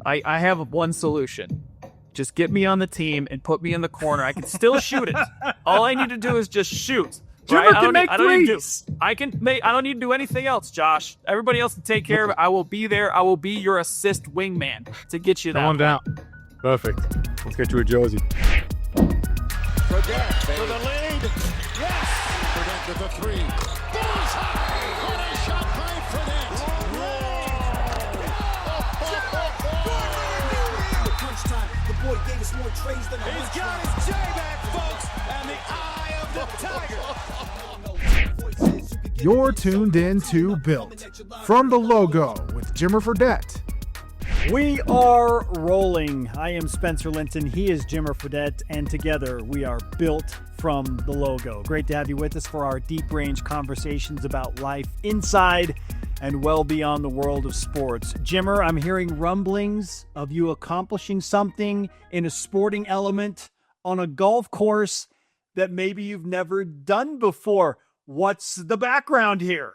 I have one solution. Just get me on the team and put me in the corner. I can still shoot it. All I need to do is just shoot. Jimmer can make threes. I don't need to do anything else, Josh. Everybody else can take care of it. I will be there. I will be your assist wingman to get you that. Come on down. Perfect. Let's get you a jersey. Fredette for the lead. Yes! Fredette with the three. Bullseye! What a shot by Fredette! The boy gave us more trays than He's got his J back, folks, and the eye of the tiger. You're tuned in to Built from the Logo with Jimmer Fredette. We are rolling. I am Spencer Linton. He is Jimmer Fredette, and together we are Built from the Logo. Great to have you with us for our deep range conversations about life inside and well beyond the world of sports. Jimmer, I'm hearing rumblings of you accomplishing something in a sporting element on a golf course that maybe you've never done before. What's the background here?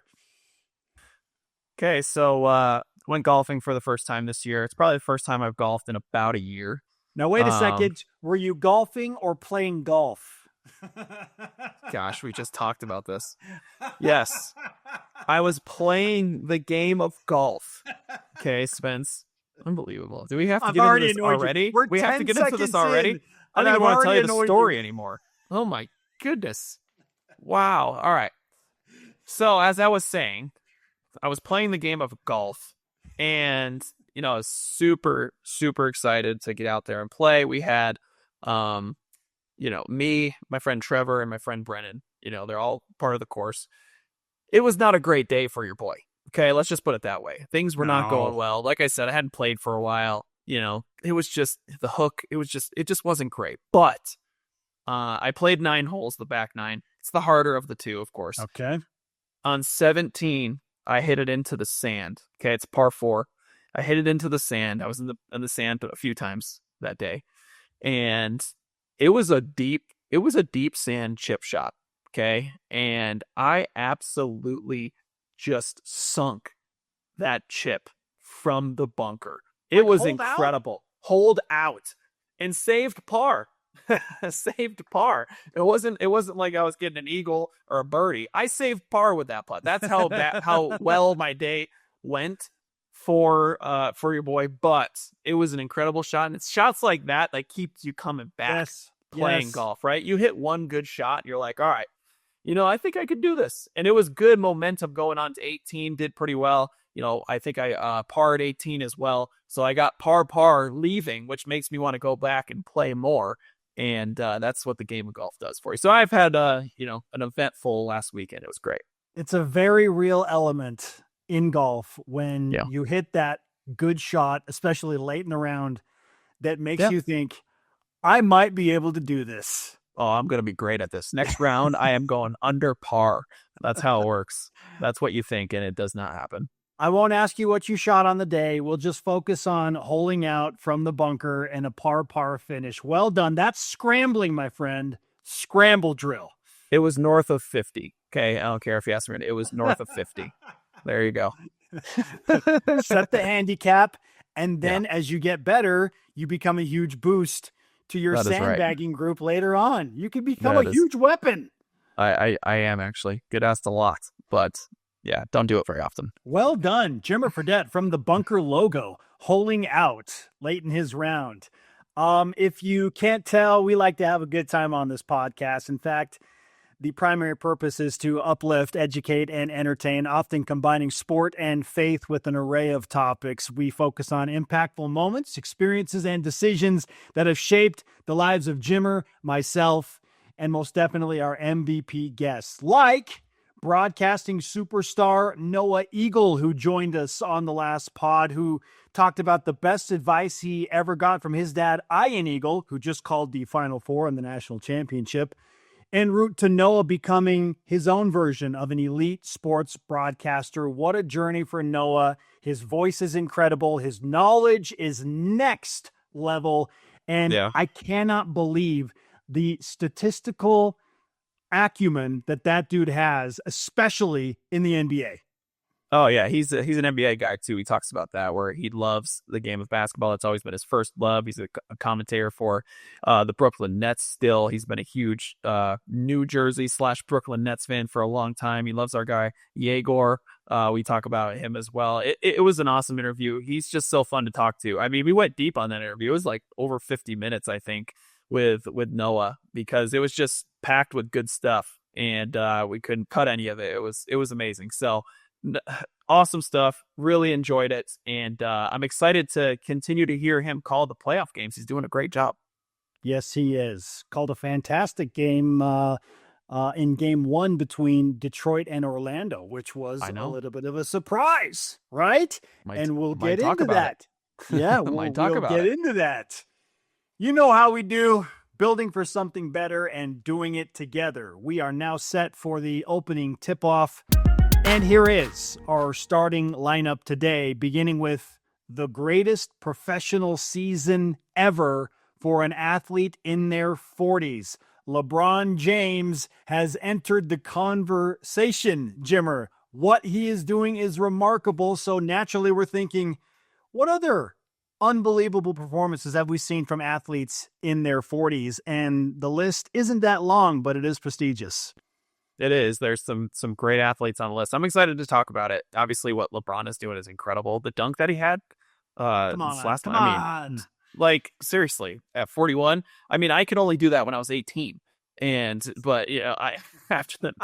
Okay, so went golfing for the first time this year. It's probably the first time I've golfed in about a year. Now, wait a second. Were you golfing or playing golf? Gosh, we just talked about this. Yes. I was playing the game of golf. Okay, Spence. Unbelievable. Do we have to get into this already? We have to get into this already? I don't even want to tell you the story anymore. Oh my goodness. Wow. All right. So as I was saying, I was playing the game of golf and, I was super, super excited to get out there and play. We had, me, my friend Trevor, and my friend Brennan, they're all part of the course. It was not a great day for your boy. Okay, let's just put it that way. Things were not going well. Like I said, I hadn't played for a while. It was just the hook. It just wasn't great. But I played 9 holes, the back 9. It's the harder of the two, of course. Okay. On 17, I hit it into the sand. Okay, it's par 4. I hit it into the sand. I was in the sand a few times that day, and it was a deep sand chip shot. Okay, and I absolutely just sunk that chip from the bunker. It was incredible. Hold out and saved par. Saved par. It wasn't like I was getting an eagle or a birdie. I saved par with that putt. That's how well my day went for your boy. But it was an incredible shot, and it's shots like that keeps you coming back playing golf, right? You hit one good shot, you're like, all right, I think I could do this. And it was good momentum going on to 18, did pretty well. I think I parred 18 as well. So I got par leaving, which makes me want to go back and play more. And that's what the game of golf does for you. So I've had, an eventful last weekend. It was great. It's a very real element in golf when you hit that good shot, especially late in the round, that makes you think, I might be able to do this. Oh, I'm going to be great at this. Next round, I am going under par. That's how it works. That's what you think, and it does not happen. I won't ask you what you shot on the day. We'll just focus on holing out from the bunker and a par finish. Well done. That's scrambling, my friend. Scramble drill. It was north of 50. Okay, I don't care if you ask me. It was north of 50. There you go. Set the handicap, and then as you get better, you become a huge boost to your sandbagging group later on. You can become a huge weapon. I am actually. Get asked a lot, but yeah, don't do it very often. Well done, Jimmer Fredette from the Bunker Logo, holing out late in his round. If you can't tell, we like to have a good time on this podcast. In fact, the primary purpose is to uplift, educate, and entertain, often combining sport and faith with an array of topics. We focus on impactful moments, experiences, and decisions that have shaped the lives of Jimmer, myself, and most definitely our MVP guests, like broadcasting superstar Noah Eagle, who joined us on the last pod, who talked about the best advice he ever got from his dad, Ian Eagle, who just called the Final Four in the national championship, en route to Noah becoming his own version of an elite sports broadcaster. What a journey for Noah. His voice is incredible. His knowledge is next level. And I cannot believe the statistical acumen that dude has, especially in the NBA. Oh yeah, he's an NBA guy too. He talks about that where he loves the game of basketball. It's always been his first love. He's a commentator for the Brooklyn Nets. Still, he's been a huge New Jersey / Brooklyn Nets fan for a long time. He loves our guy Yegor. We talk about him as well. It was an awesome interview. He's just so fun to talk to. I mean, we went deep on that interview. It was like over 50 minutes, I think, with Noah, because it was just packed with good stuff, and we couldn't cut any of it. It was amazing. So. Awesome stuff. Really enjoyed it, and I'm excited to continue to hear him call the playoff games. He's doing a great job. Yes, he is. Called a fantastic game in game 1 between Detroit and Orlando, which was a little bit of a surprise, right? And we'll get into that. Yeah, we'll get into that. You know how we do. Building for something better and doing it together. We are now set for the opening tip-off. And here is our starting lineup today, beginning with the greatest professional season ever for an athlete in their 40s. LeBron James has entered the conversation, Jimmer. What he is doing is remarkable, so naturally we're thinking, what other unbelievable performances have we seen from athletes in their 40s? And the list isn't that long, but it is prestigious. It is. There's some great athletes on the list. I'm excited to talk about it. Obviously, what LeBron is doing is incredible. The dunk that he had last time. I mean, like, seriously, at 41, I mean, I could only do that when I was 18. But I after that,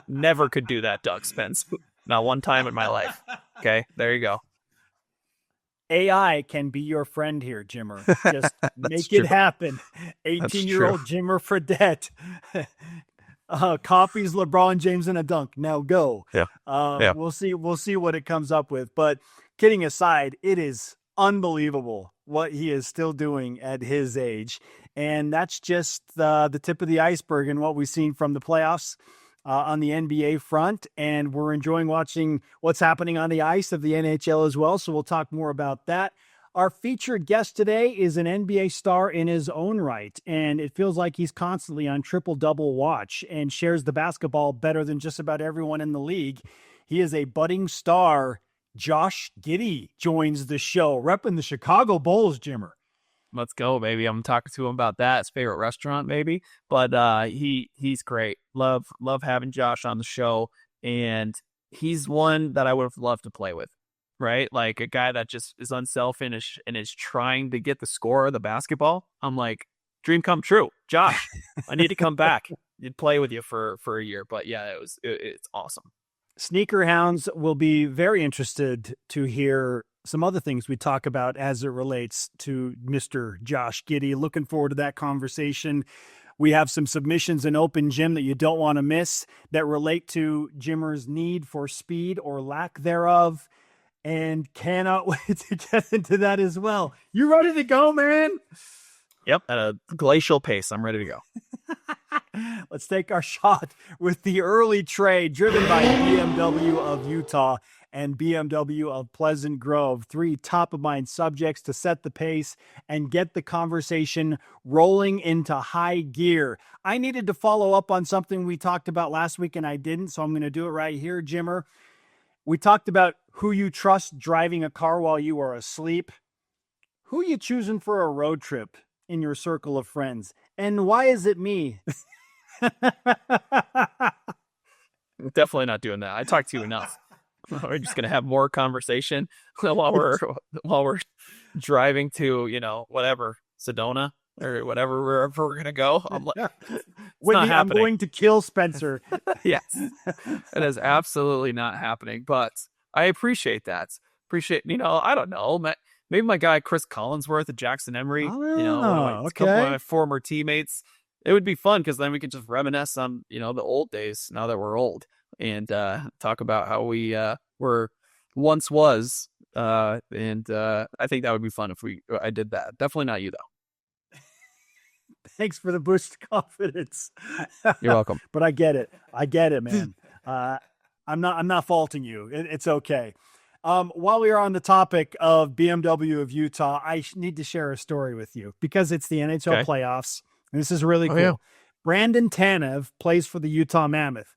never could do that dunk, Spence. Not one time in my life. Okay, there you go. AI can be your friend here, Jimmer. Just make it happen. 18-year-old Jimmer Fredette. Copies LeBron James in a dunk. Now go. Yeah. We'll see what it comes up with. But kidding aside, it is unbelievable what he is still doing at his age. And that's just the tip of the iceberg and what we've seen from the playoffs on the NBA front. And we're enjoying watching what's happening on the ice of the NHL as well. So we'll talk more about that. Our featured guest today is an NBA star in his own right, and it feels like he's constantly on triple-double watch and shares the basketball better than just about everyone in the league. He is a budding star. Josh Giddey joins the show, repping the Chicago Bulls, Jimmer. Let's go, baby. I'm talking to him about that. His favorite restaurant, maybe. But he's great. Love having Josh on the show, and he's one that I would have loved to play with. Right? Like a guy that just is unselfish and is trying to get the score of the basketball. I'm like, dream come true. Josh, I need to come back and play with you for a year. But yeah, it's awesome. Sneaker Hounds will be very interested to hear some other things we talk about as it relates to Mr. Josh Giddey. Looking forward to that conversation. We have some submissions in Open Gym that you don't want to miss that relate to Jimmer's need for speed or lack thereof. And cannot wait to get into that as well. You ready to go, man? Yep, at a glacial pace. I'm ready to go. Let's take our shot with the early trade driven by BMW of Utah and BMW of Pleasant Grove. 3 top-of-mind subjects to set the pace and get the conversation rolling into high gear. I needed to follow up on something we talked about last week, and I didn't, so I'm going to do it right here, Jimmer. We talked about who you trust driving a car while you are asleep. Who you choosing for a road trip in your circle of friends? And why is it me? Definitely not doing that. I talk to you enough. We're just going to have more conversation while we're driving to, whatever, Sedona or whatever, wherever we're going to go. I'm like, Whitney, I'm going to kill Spencer. Yes, it is absolutely not happening, but I appreciate that. I don't know. Maybe my guy, Chris Collinsworth at Jackson Emery, one of my former teammates. It would be fun because then we could just reminisce on, the old days now that we're old and talk about how we were once was. And I think that would be fun if I did that. Definitely not you, though. Thanks for the boost of confidence. You're welcome. But I get it, man. I'm not faulting you. It's okay. While we are on the topic of BMW of Utah, I need to share a story with you because it's the NHL playoffs. And this is really cool. Yeah. Brandon Tanev plays for the Utah Mammoth.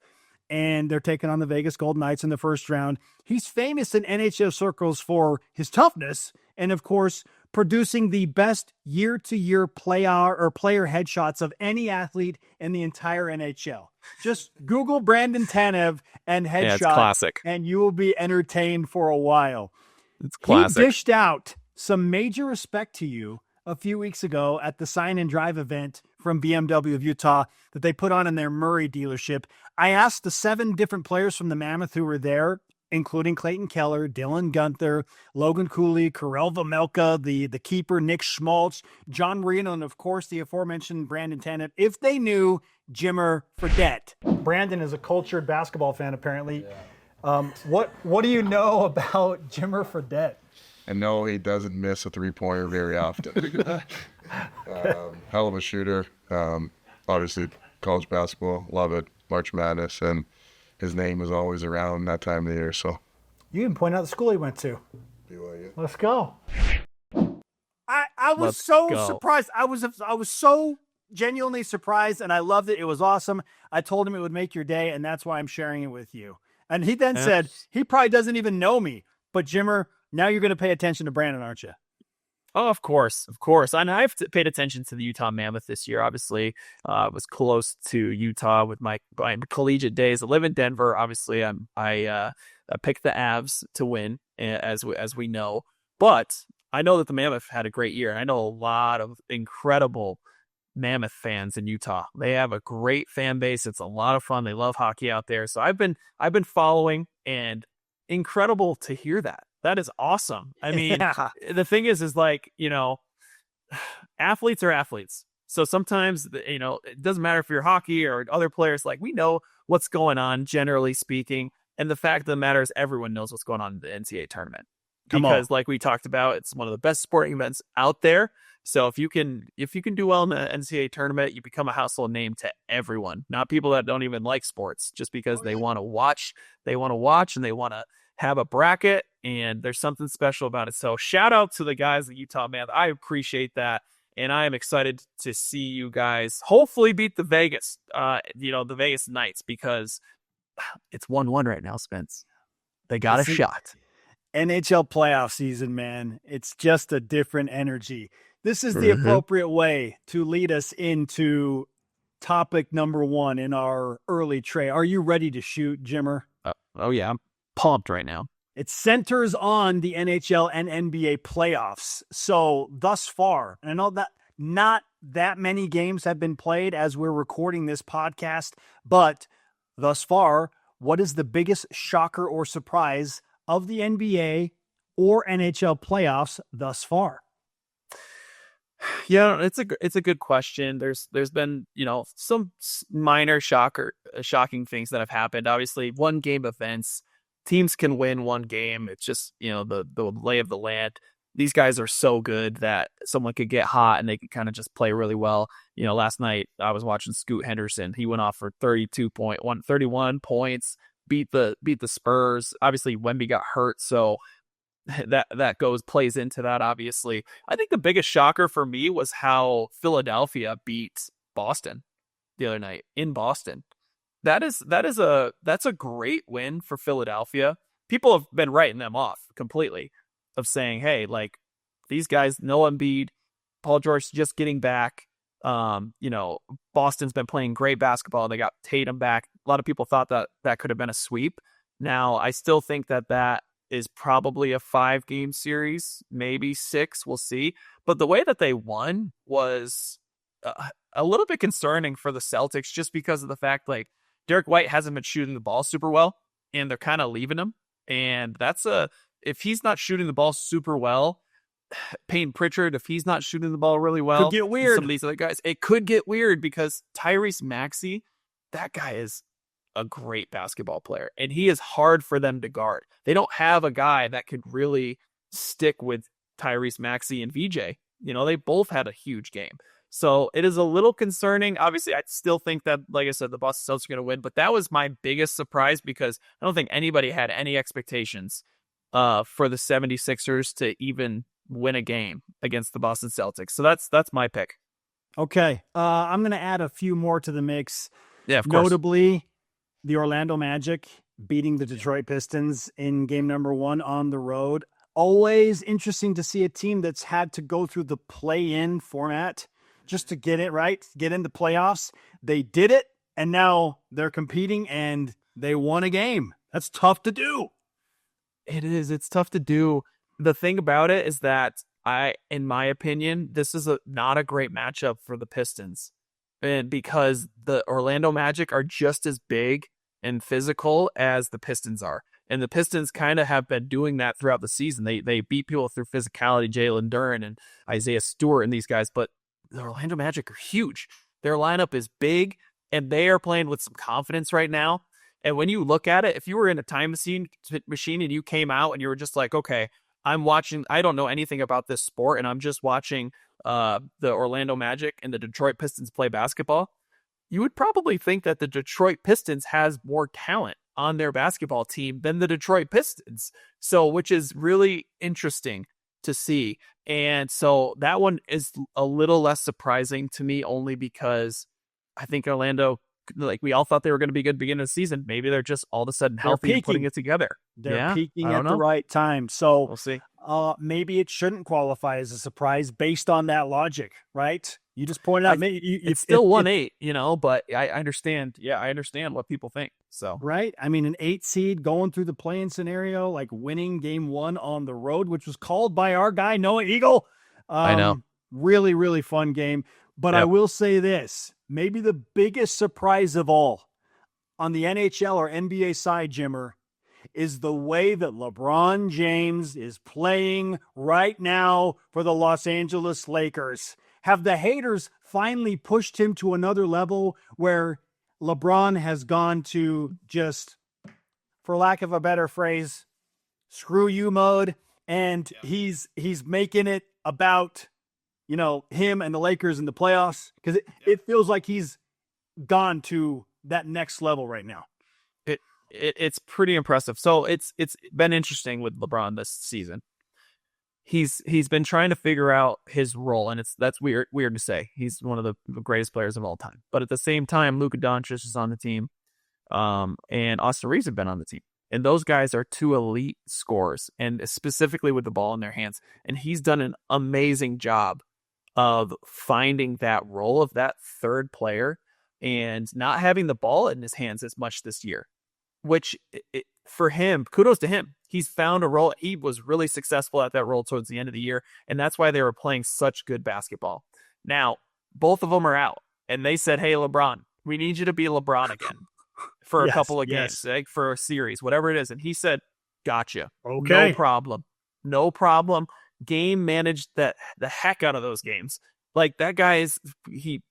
and they're taking on the Vegas Golden Knights in the first round. He's famous in NHL circles for his toughness and, of course, producing the best year-to-year player headshots of any athlete in the entire NHL. Just Google Brandon Tanev and headshot, it's classic. and you will be entertained for a while. It's classic. He dished out some major respect to you a few weeks ago at the Sign and Drive event from BMW of Utah that they put on in their Murray dealership. I asked the 7 different players from the Mammoth who were there, including Clayton Keller, Dylan Gunther, Logan Cooley, Karel Vejmelka, the keeper, Nick Schmaltz, John Marino, and of course the aforementioned Brandon Tanev, if they knew Jimmer Fredette. Brandon is a cultured basketball fan, apparently. Yeah. What do you know about Jimmer Fredette? I know he doesn't miss a three-pointer very often. Hell of a shooter. Obviously, college basketball, love it. March Madness, and his name is always around that time of the year. So you can point out the school he went to. BYU. Let's go. I was so surprised. I was so genuinely surprised, and I loved it. It was awesome. I told him it would make your day, and that's why I'm sharing it with you. And he then said, he probably doesn't even know me, but Jimmer, now you're going to pay attention to Brandon, aren't you? Oh, of course. And I've paid attention to the Utah Mammoth this year. Obviously, I was close to Utah with my collegiate days. I live in Denver. Obviously, I picked the Avs to win, as we know. But I know that the Mammoth had a great year. I know a lot of incredible Mammoth fans in Utah. They have a great fan base. It's a lot of fun. They love hockey out there. So I've been following, and incredible to hear that. That is awesome. I mean, The thing is like, athletes are athletes. So sometimes, it doesn't matter if you're hockey or other players, like we know what's going on, generally speaking. And the fact of the matter is everyone knows what's going on in the NCAA tournament. Because like we talked about, it's one of the best sporting events out there. So if you can do well in the NCAA tournament, you become a household name to everyone, not people that don't even like sports, just because they want to watch. They want to watch and they want to have a bracket, and there's something special about it. So shout out to the guys at Utah, man. I appreciate that, and I am excited to see you guys hopefully beat the Vegas Knights, because it's 1-1 right now, Spence. They got a shot. NHL playoff season, man. It's just a different energy. This is the appropriate way to lead us into topic number 1 in our early tray. Are you ready to shoot, Jimmer? Oh yeah, I'm pumped right now. It centers on the NHL and NBA playoffs. So thus far, and I know that not that many games have been played as we're recording this podcast, but thus far, what is the biggest shocker or surprise of the NBA or NHL playoffs thus far? Yeah, it's a good question. There's been, some minor shocking things that have happened. Obviously, 1-game events. Teams can win 1 game. It's just, the lay of the land. These guys are so good that someone could get hot and they could kind of just play really well. Last night I was watching Scoot Henderson. He went off for 31 points, beat the Spurs. Obviously, Wemby got hurt, so that plays into that. Obviously, I think the biggest shocker for me was how Philadelphia beat Boston the other night in Boston. That's a great win for Philadelphia. People have been writing them off completely, of saying, hey, like, these guys, no Embiid, Paul George just getting back. Boston's been playing great basketball. They got Tatum back. A lot of people thought that could have been a sweep. Now, I still think that is probably a 5-game series, maybe 6. We'll see. But the way that they won was a little bit concerning for the Celtics, just because of the fact, like, Derek White hasn't been shooting the ball super well, and they're kind of leaving him. And if he's not shooting the ball super well, Peyton Pritchard, if he's not shooting the ball really well, could get weird. Some of these other guys, it could get weird, because Tyrese Maxey, that guy is a great basketball player, and he is hard for them to guard. They don't have a guy that could really stick with Tyrese Maxey and VJ. They both had a huge game. So it is a little concerning. Obviously, I still think that, like I said, the Boston Celtics are going to win. But that was my biggest surprise, because I don't think anybody had any expectations for the 76ers to even win a game against the Boston Celtics. So that's my pick. Okay. I'm going to add a few more to the mix. Yeah, of course. Notably, the Orlando Magic beating the Detroit Pistons in game number 1 on the road. Always interesting to see a team that's had to go through the play-in format just to get it right, get in the playoffs. They did it, and now they're competing, and they won a game. That's tough to do. It is. It's tough to do. The thing about it is that in my opinion, this is not a great matchup for the Pistons. And because the Orlando Magic are just as big and physical as the Pistons are. And the Pistons kind of have been doing that throughout the season. They beat people through physicality, Jalen Duren and Isaiah Stewart and these guys. But the Orlando Magic are huge. Their lineup is big, and they are playing with some confidence right now. And when you look at it, if you were in a time machine and you came out and you were just like, okay, I'm watching, I don't know anything about this sport, and I'm just watching the Orlando Magic and the Detroit Pistons play basketball, you would probably think that the Detroit Pistons has more talent on their basketball team than the Detroit Pistons. So, which is really interesting to see. And so that one is a little less surprising to me, only because I think Orlando, like, we all thought they were going to be good beginning of the season. Maybe they're just all of a sudden healthy and putting it together. They're peaking at the right time. So we'll see. Maybe it shouldn't qualify as a surprise based on that logic, right? You just pointed out, it's still 1-8, but I understand. Yeah, I understand what people think. So right. I mean, an 8 seed going through the play-in scenario, like winning game 1 on the road, which was called by our guy, Noah Eagle. I know. Really, really fun game. But I will say this, maybe the biggest surprise of all on the NHL or NBA side, Jimmer, is the way that LeBron James is playing right now for the Los Angeles Lakers. Have the haters finally pushed him to another level where LeBron has gone to just, for lack of a better phrase, screw you mode, and he's making it about, him and the Lakers in the playoffs? Because it feels like he's gone to that next level right now. It's pretty impressive. So it's been interesting with LeBron this season. He's been trying to figure out his role, and that's weird to say. He's one of the greatest players of all time. But at the same time, Luka Doncic is on the team, and Austin Reeves have been on the team. And those guys are 2 elite scorers, and specifically with the ball in their hands. And he's done an amazing job of finding that role of that third player and not having the ball in his hands as much this year, which for him, kudos to him. He's found a role. He was really successful at that role towards the end of the year, and that's why they were playing such good basketball. Now, both of them are out, and they said, hey, LeBron, we need you to be LeBron again for a couple of games, like for a series, whatever it is. And he said, gotcha. Okay. No problem. Game managed the heck out of those games. Like, that guy is, he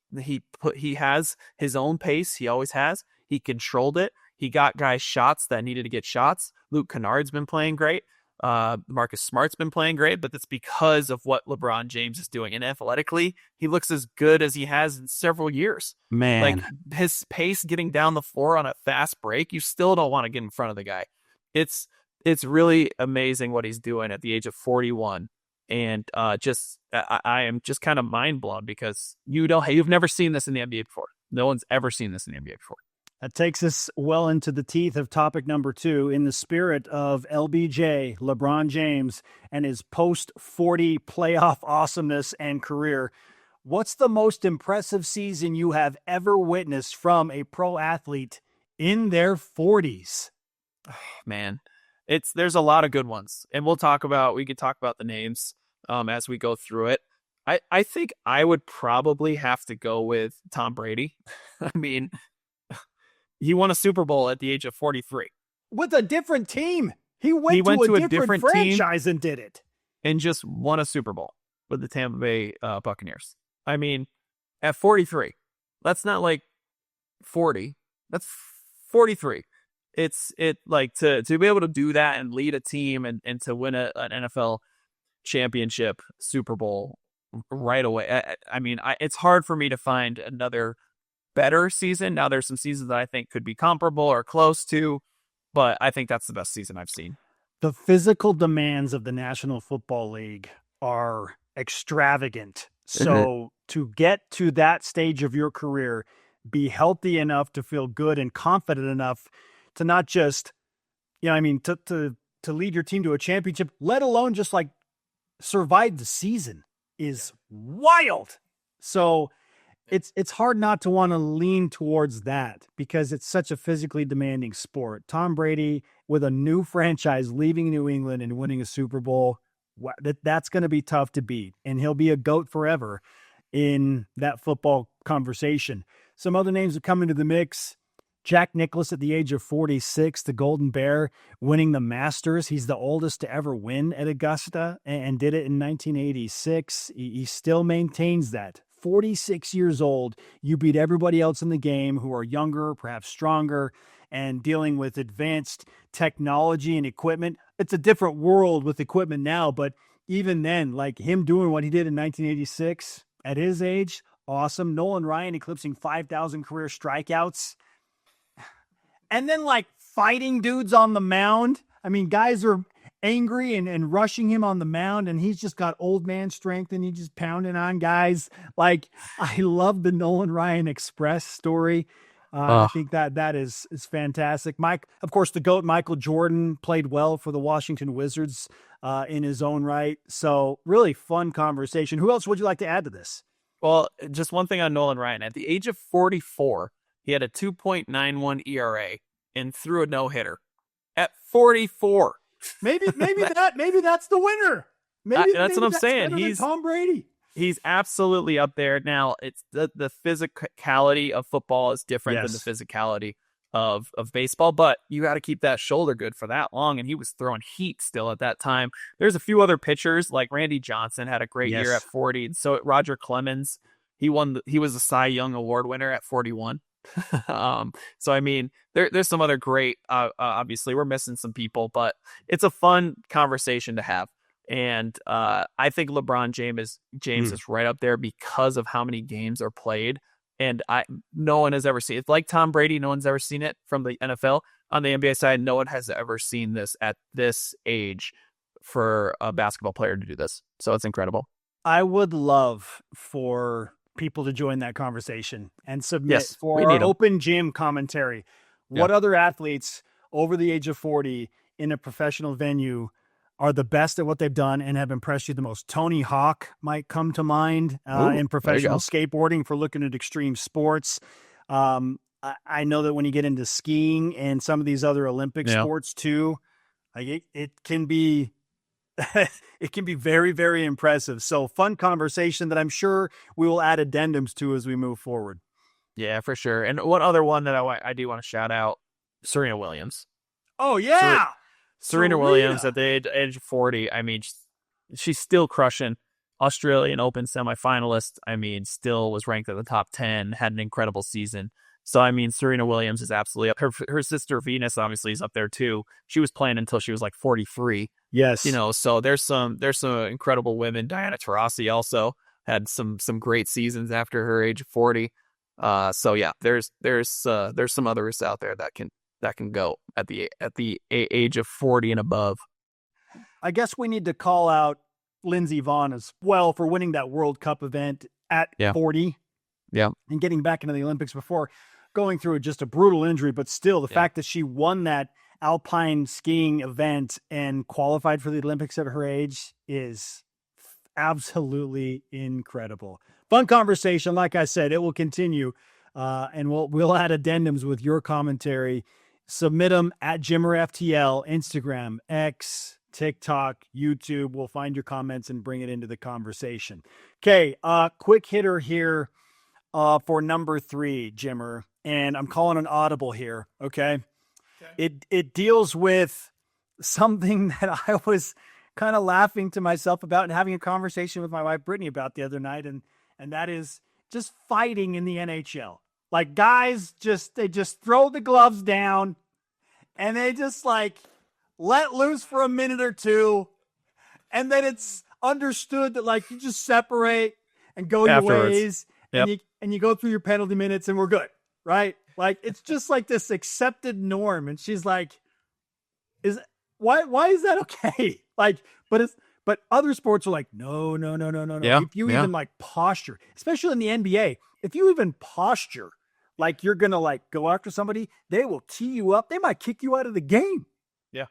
has his own pace. He always has. He controlled it. He got guys shots that needed to get shots. Luke Kennard's been playing great. Marcus Smart's been playing great, but that's because of what LeBron James is doing. And athletically, he looks as good as he has in several years. Man. Like, his pace getting down the floor on a fast break, you still don't want to get in front of the guy. It's really amazing what he's doing at the age of 41. And I am just kind of mind blown because you've never seen this in the NBA before. No one's ever seen this in the NBA before. That takes us well into the teeth of topic number 2. In the spirit of LBJ, LeBron James, and his post-40 playoff awesomeness and career, what's the most impressive season you have ever witnessed from a pro athlete in their 40s? Oh, man, there's a lot of good ones, and we could talk about the names as we go through it. I think I would probably have to go with Tom Brady. I mean, he won a Super Bowl at the age of 43. With a different team. He went to a different franchise and did it. And just won a Super Bowl with the Tampa Bay Buccaneers. I mean, at 43, that's not like 40. That's 43. It's like to be able to do that and lead a team and to win an NFL championship, Super Bowl right away. I mean, it's hard for me to find another better season. Now, there's some seasons that I think could be comparable or close to, but I think that's the best season I've seen. The physical demands of the National Football League are extravagant. So to get to that stage of your career, be healthy enough to feel good and confident enough to not just, to lead your team to a championship, let alone just like survive the season is wild. So it's hard not to want to lean towards that because it's such a physically demanding sport. Tom Brady with a new franchise leaving New England and winning a Super Bowl, that's going to be tough to beat. And he'll be a GOAT forever in that football conversation. Some other names have come into the mix. Jack Nicklaus at the age of 46, the Golden Bear, winning the Masters. He's the oldest to ever win at Augusta and did it in 1986. He still maintains that. 46 years old, you beat everybody else in the game who are younger, perhaps stronger, and dealing with advanced technology and equipment. It's a different world with equipment now, but even then, like him doing what he did in 1986 at his age, awesome. Nolan Ryan eclipsing 5,000 career strikeouts. And then like fighting dudes on the mound. I mean, guys are angry and rushing him on the mound, and he's just got old man strength and he's just pounding on guys. Like, I love the Nolan Ryan Express story. I think that is fantastic. Mike, of course, the GOAT Michael Jordan played well for the Washington Wizards in his own right. So really fun conversation. Who else would you like to add to this? Well, just one thing on Nolan Ryan. At the age of 44, he had a 2.91 ERA and threw a no-hitter. At 44. Maybe that's the winner. That's what I'm saying. He's Tom Brady. He's absolutely up there. Now, it's the physicality of football is different than the physicality of baseball, but you got to keep that shoulder good for that long, and he was throwing heat still at that time. There's a few other pitchers, like Randy Johnson had a great year at 40, and so Roger Clemens, he was a Cy Young Award winner at 41. So I mean, there's some other great, obviously we're missing some people, but it's a fun conversation to have. And I think LeBron James is right up there because of how many games are played. And no one has ever seen it. Like Tom Brady, no one's ever seen it from the NFL. On the NBA side, no one has ever seen this at this age for a basketball player to do this. So it's incredible. I would love for people to join that conversation and submit for our open gym commentary. What other athletes over the age of 40 in a professional venue are the best at what they've done and have impressed you the most? Tony Hawk might come to mind in professional skateboarding for looking at extreme sports. I know that when you get into skiing and some of these other Olympic sports too, like it can be it can be very, very impressive. So fun conversation that I'm sure we will add addendums to as we move forward. Yeah, for sure. And one other one that I do want to shout out, Serena Williams. Oh, yeah. Serena Williams at the age of 40. I mean, she's still crushing. Australian Open semifinalist. I mean, still was ranked at the top 10, had an incredible season. So, I mean, Serena Williams is absolutely up. Her sister Venus obviously is up there too. She was playing until she was like 43. Yes. So there's some incredible women. Diana Taurasi also had some great seasons after her age of 40. So yeah, there's some others out there that can go at the age of 40 and above. I guess we need to call out Lindsey Vonn as well for winning that World Cup event at 40. Yeah. And getting back into the Olympics before going through just a brutal injury, but still the fact that she won that alpine skiing event and qualified for the Olympics at her age is absolutely incredible. Fun conversation. Like I said, it will continue. And we'll add addendums with your commentary. Submit them at Jimmer FTL, Instagram, X, TikTok, YouTube. We'll find your comments and bring it into the conversation. Okay. Quick hitter here for number 3, Jimmer. And I'm calling an audible here. Okay. It deals with something that I was kind of laughing to myself about and having a conversation with my wife, Brittany, about the other night. And that is just fighting in the NHL. Like guys they just throw the gloves down and they just like let loose for a minute or two. And then it's understood that like you just separate and go afterwards. Your ways and you go through your penalty minutes and we're good. Right? Like it's just like this accepted norm. And she's like, why is that okay? Like, but other sports are like, no. Yeah, If you even like posture, especially in the NBA, if you even posture like you're going to like go after somebody, they will tee you up. They might kick you out of the game. Yeah.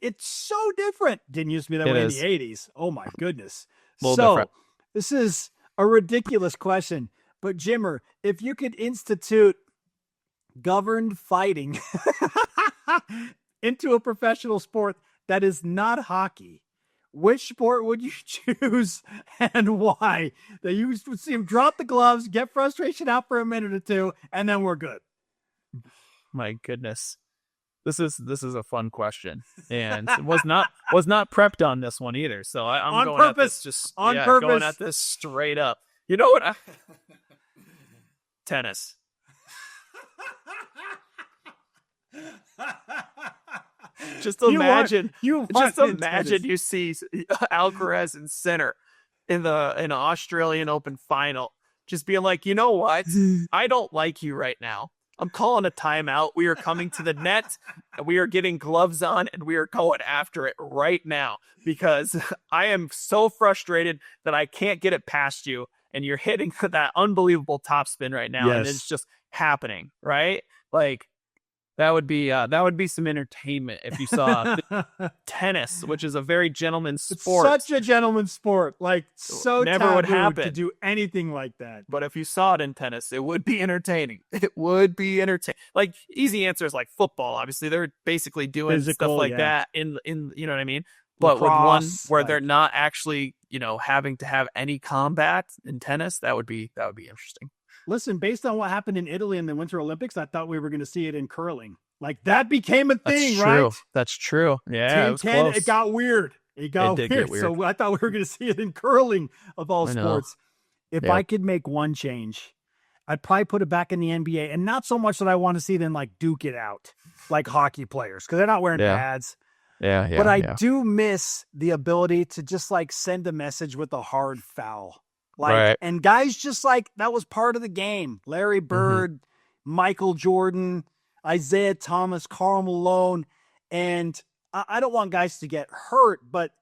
It's so different. Didn't used to be that way in the 80s. Oh my goodness. A little So different. this is a ridiculous question, but Jimmer, if you could institute governed fighting into a professional sport that is not hockey, which sport would you choose and why? That you would see him drop the gloves, get frustration out for a minute or two, and then we're good. My goodness. This is a fun question, and was not prepped on this one either. So I'm On going purpose. at this just On going purpose. at this straight up. You know what? Tennis. Just imagine you see Alcaraz in center in an Australian Open final, just being like, you know what? I don't like you right now. I'm calling a timeout. We are coming to the net, and we are getting gloves on, and we are going after it right now because I am so frustrated that I can't get it past you, and you're hitting that unbelievable topspin right now, and it's just happening, right? Like that would be some entertainment if you saw tennis, which is a very gentleman's sport. Such a gentleman's sport, like so never would taboo happen to do anything like that. But if you saw it in tennis, it would be entertaining. It would be entertaining. Like easy answers like football. Obviously, they're basically doing stuff like that in you know what I mean. But with one where they're not actually having to have any combat in tennis, that would be interesting. Listen, based on what happened in Italy in the Winter Olympics, I thought we were going to see it in curling. Like that became a thing, right? That's true. Yeah, it was close. It got weird. It did get weird. So I thought we were going to see it in curling of all sports. If I could make one change, I'd probably put it back in the NBA, and not so much that I want to see them like duke it out like hockey players because they're not wearing pads. Yeah. But I do miss the ability to just like send a message with a hard foul. And guys just like that was part of the game. Larry Bird, Michael Jordan, Isaiah Thomas, Karl Malone. And I don't want guys to get hurt, but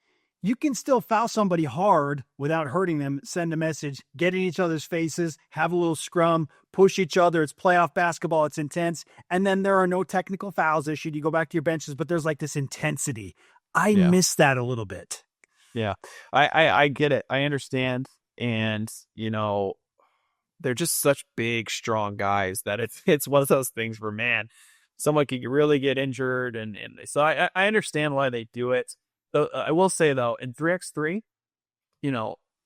you can still foul somebody hard without hurting them, send a message, get in each other's faces, have a little scrum, push each other. It's playoff basketball. It's intense. And then there are no technical fouls issued. You go back to your benches, but there's like this intensity. I miss that a little bit. Yeah, I get it. I understand. And, they're just such big, strong guys that it's one of those things where, man, someone could really get injured. And so I understand why they do it. I will say, though, in 3x3,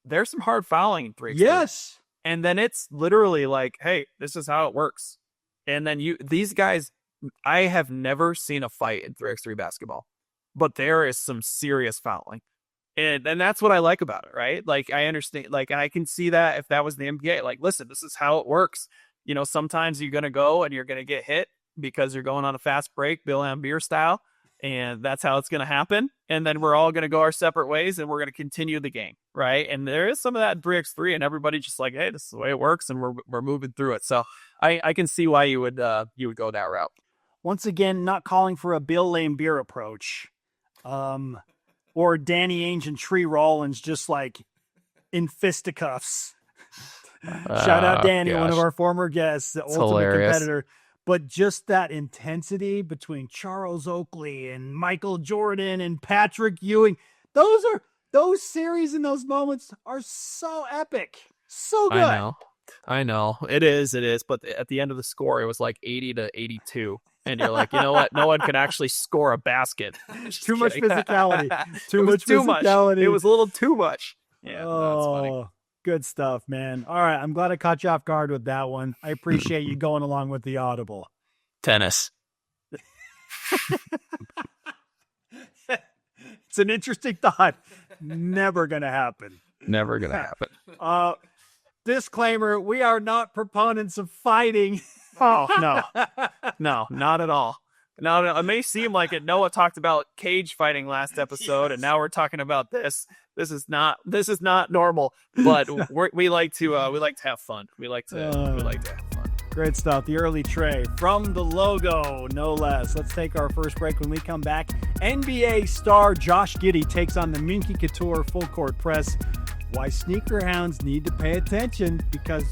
there's some hard fouling in 3x3. Yes. And then it's literally like, hey, this is how it works. And then these guys, I have never seen a fight in 3x3 basketball, but there is some serious fouling. And that's what I like about it, right? Like, I understand, like, I can see that if that was the NBA, like, listen, this is how it works. Sometimes you're going to go and you're going to get hit because you're going on a fast break, Bill Laimbeer style, and that's how it's going to happen. And then we're all going to go our separate ways and we're going to continue the game, right? And there is some of that in 3x3 and everybody just like, hey, this is the way it works and we're moving through it. So I can see why you would go that route. Once again, not calling for a Bill Laimbeer approach. Or Danny Ainge and Tree Rollins just like in fisticuffs. Shout out Danny, one of our former guests, the ultimate competitor. But just that intensity between Charles Oakley and Michael Jordan and Patrick Ewing, those series and those moments are so epic. So good. I know. It is. But at the end of the score, it was like 80-82. And you're like, you know what? No one can actually score a basket. Too much physicality. Too much physicality. It was a little too much. Yeah. Oh, that's funny. Good stuff, man. All right. I'm glad I caught you off guard with that one. I appreciate you going along with the audible. Tennis. It's an interesting thought. Never going to happen. Never going to happen. Disclaimer, we are not proponents of fighting. Oh, no, not at all. Now, it may seem like it. Noah talked about cage fighting last episode, and now we're talking about this. This is not normal, but we like to have fun. We like to have fun. Great stuff. The early tray from the logo, no less. Let's take our first break. When we come back, NBA star Josh Giddey takes on the Minky Couture full court press. Why sneaker hounds need to pay attention, because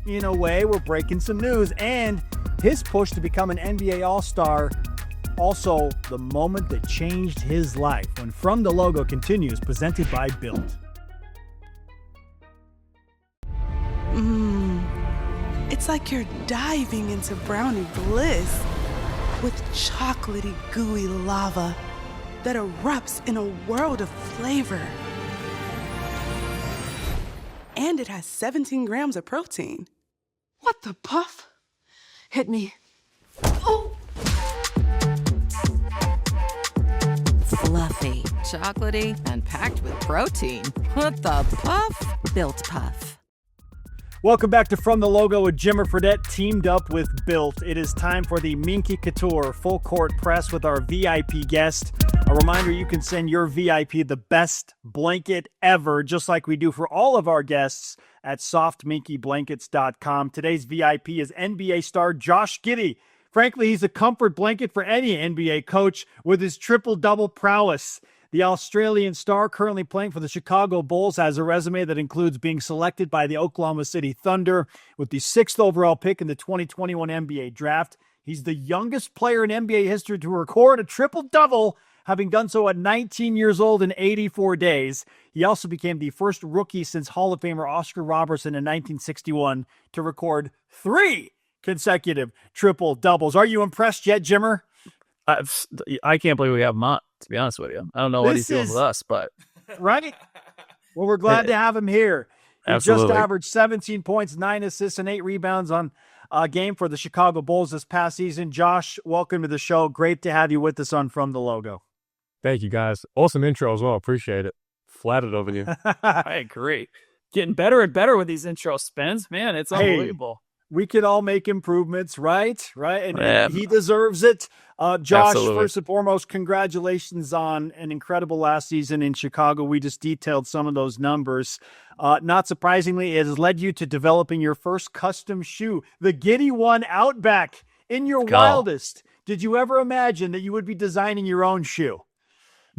in a way, we're breaking some news. And his push to become an NBA All-Star, also the moment that changed his life. When From the Logo continues, presented by Built. It's like you're diving into brownie bliss with chocolatey, gooey lava that erupts in a world of flavor. And it has 17 grams of protein. What the puff? Hit me. Oh! Fluffy, chocolatey, and packed with protein. What the puff? Built Puff. Welcome back to From the Logo with Jimmer Fredette, teamed up with Built. It is time for the Minky Couture full court press with our VIP guest. A reminder, you can send your VIP the best blanket ever, just like we do for all of our guests at softminkyblankets.com. Today's VIP is NBA star Josh Giddey. Frankly, he's a comfort blanket for any NBA coach with his triple-double prowess. The Australian star, currently playing for the Chicago Bulls, has a resume that includes being selected by the Oklahoma City Thunder with the 6th overall pick in the 2021 NBA draft. He's the youngest player in NBA history to record a triple-double, having done so at 19 years old in 84 days. He also became the first rookie since Hall of Famer Oscar Robertson in 1961 to record 3 consecutive triple-doubles. Are you impressed yet, Jimmer? I can't believe we have him on, to be honest with you. I don't know what he's doing with us, but... Right? Well, we're glad to have him here. He Absolutely. just averaged 17 points, 9 assists, and 8 rebounds on a game for the Chicago Bulls this past season. Josh, welcome to the show. Great to have you with us on From the Logo. Thank you, guys. Awesome intro as well. Appreciate it. Flattered over you. I agree. Getting better and better with these intro spins. Man, it's unbelievable. We could all make improvements, right? And he deserves it. Josh, Absolutely. First and foremost, congratulations on an incredible last season in Chicago. We just detailed some of those numbers. Not surprisingly, it has led you to developing your first custom shoe, the Giddey One Outback. In your wildest, did you ever imagine that you would be designing your own shoe?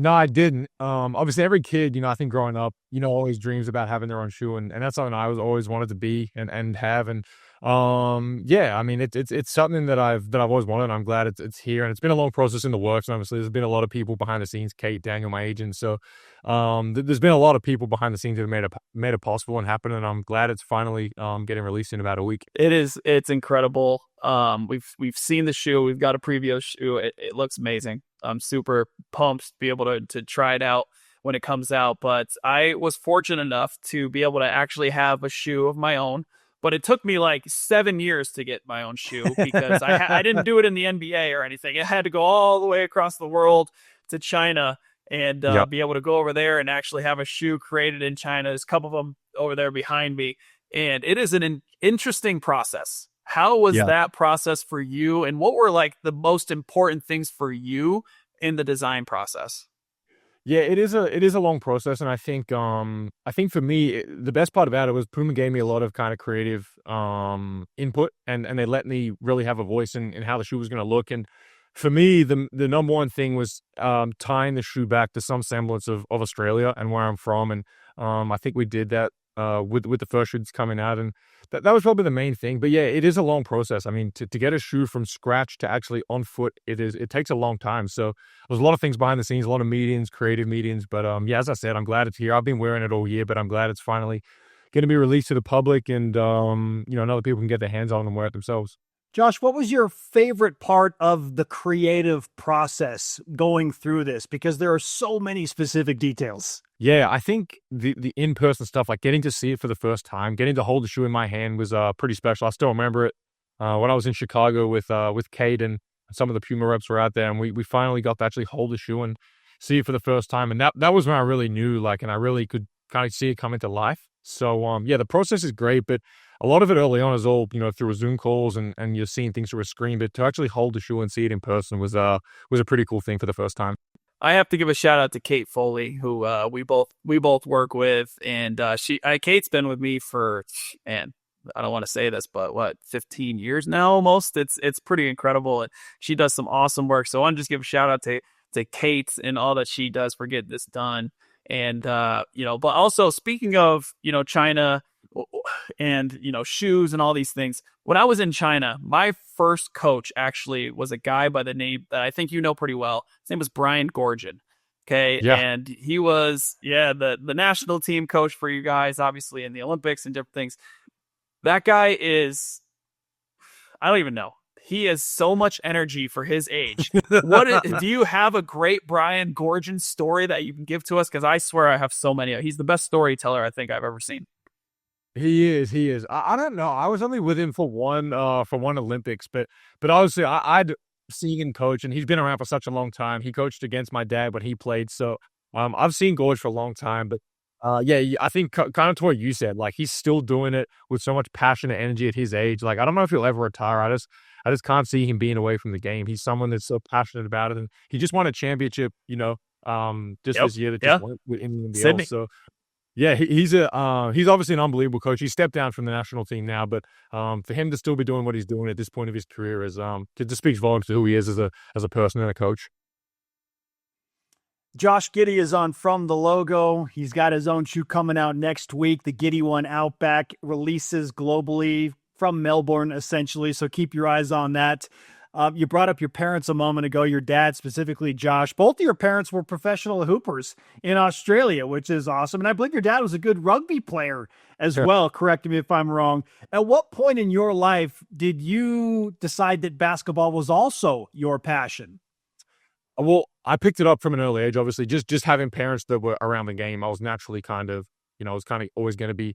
No, I didn't. Obviously, every kid, I think growing up, always dreams about having their own shoe, and that's something I always wanted to be and have. And I mean, it's something that I've always wanted. And I'm glad it's here, and it's been a long process in the works. And obviously, there's been a lot of people behind the scenes, Kate, Daniel, my agent. So, there's been a lot of people behind the scenes that have made it possible and happen. And I'm glad it's finally getting released in about a week. It's incredible. We've seen the shoe. We've got a preview shoe. It looks amazing. I'm super pumped to be able to try it out when it comes out. But I was fortunate enough to be able to actually have a shoe of my own. But it took me like 7 years to get my own shoe because I didn't do it in the NBA or anything. It had to go all the way across the world to China and be able to go over there and actually have a shoe created in China. There's a couple of them over there behind me. And it is an interesting process. How was that process for you? And what were like the most important things for you in the design process? Yeah, it is a long process, and I think for me the best part about it was Puma gave me a lot of kind of creative input, and they let me really have a voice in how the shoe was going to look. And for me, the number one thing was tying the shoe back to some semblance of Australia and where I'm from, and I think we did that with the first shoe that's coming out, and that was probably the main thing. But yeah, it is a long process. I mean, to get a shoe from scratch to actually on foot, it takes a long time. So there's a lot of things behind the scenes, a lot of meetings, creative meetings. But as I said, I'm glad it's here. I've been wearing it all year, but I'm glad it's finally going to be released to the public, and other people can get their hands on them and wear it themselves. Josh, what was your favorite part of the creative process going through this? Because there are so many specific details. Yeah, I think the in-person stuff, like getting to see it for the first time, getting to hold the shoe in my hand was pretty special. I still remember it when I was in Chicago with Kate, and some of the Puma reps were out there, and we finally got to actually hold the shoe and see it for the first time. And that was when I really knew, and I really could kind of see it come into life. So, the process is great, but a lot of it early on is all, through Zoom calls and you're seeing things through a screen, but to actually hold the shoe and see it in person was a pretty cool thing for the first time. I have to give a shout out to Kate Foley, who we both work with, and Kate's been with me for, man, I don't want to say this, but 15 years now almost. It's pretty incredible, and she does some awesome work. So I want to just give a shout out to Kate and all that she does for getting this done. And but also speaking of China, and, shoes and all these things. When I was in China, my first coach actually was a guy by the name that I think you know pretty well. His name was Brian Gorgon. Okay. Yeah. And he was, the national team coach for you guys, obviously in the Olympics and different things. That guy is, I don't even know. He has so much energy for his age. Do you have a great Brian Gorgon story that you can give to us? Because I swear I have so many. He's the best storyteller I think I've ever seen. He is. I don't know. I was only with him for one Olympics, but obviously I'd seen him coach, and he's been around for such a long time. He coached against my dad when he played, so I've seen Gorge for a long time. But I think kind of to what you said, like he's still doing it with so much passion and energy at his age. Like I don't know if he'll ever retire. I just can't see him being away from the game. He's someone that's so passionate about it, and he just won a championship, this year that just went with England Sydney. So. Yeah, he's obviously an unbelievable coach. He stepped down from the national team now, but for him to still be doing what he's doing at this point of his career is just speaks volumes to who he is as a person and a coach. Josh Giddey is on From the Logo. He's got his own shoe coming out next week. The Giddey One Outback releases globally from Melbourne, essentially. So keep your eyes on that. You brought up your parents a moment ago, your dad specifically, Josh. Both of your parents were professional hoopers in Australia, which is awesome. And I believe your dad was a good rugby player as well. Correct me if I'm wrong. At what point in your life did you decide that basketball was also your passion? Well, I picked it up from an early age, obviously. Just having parents that were around the game, I was naturally always going to be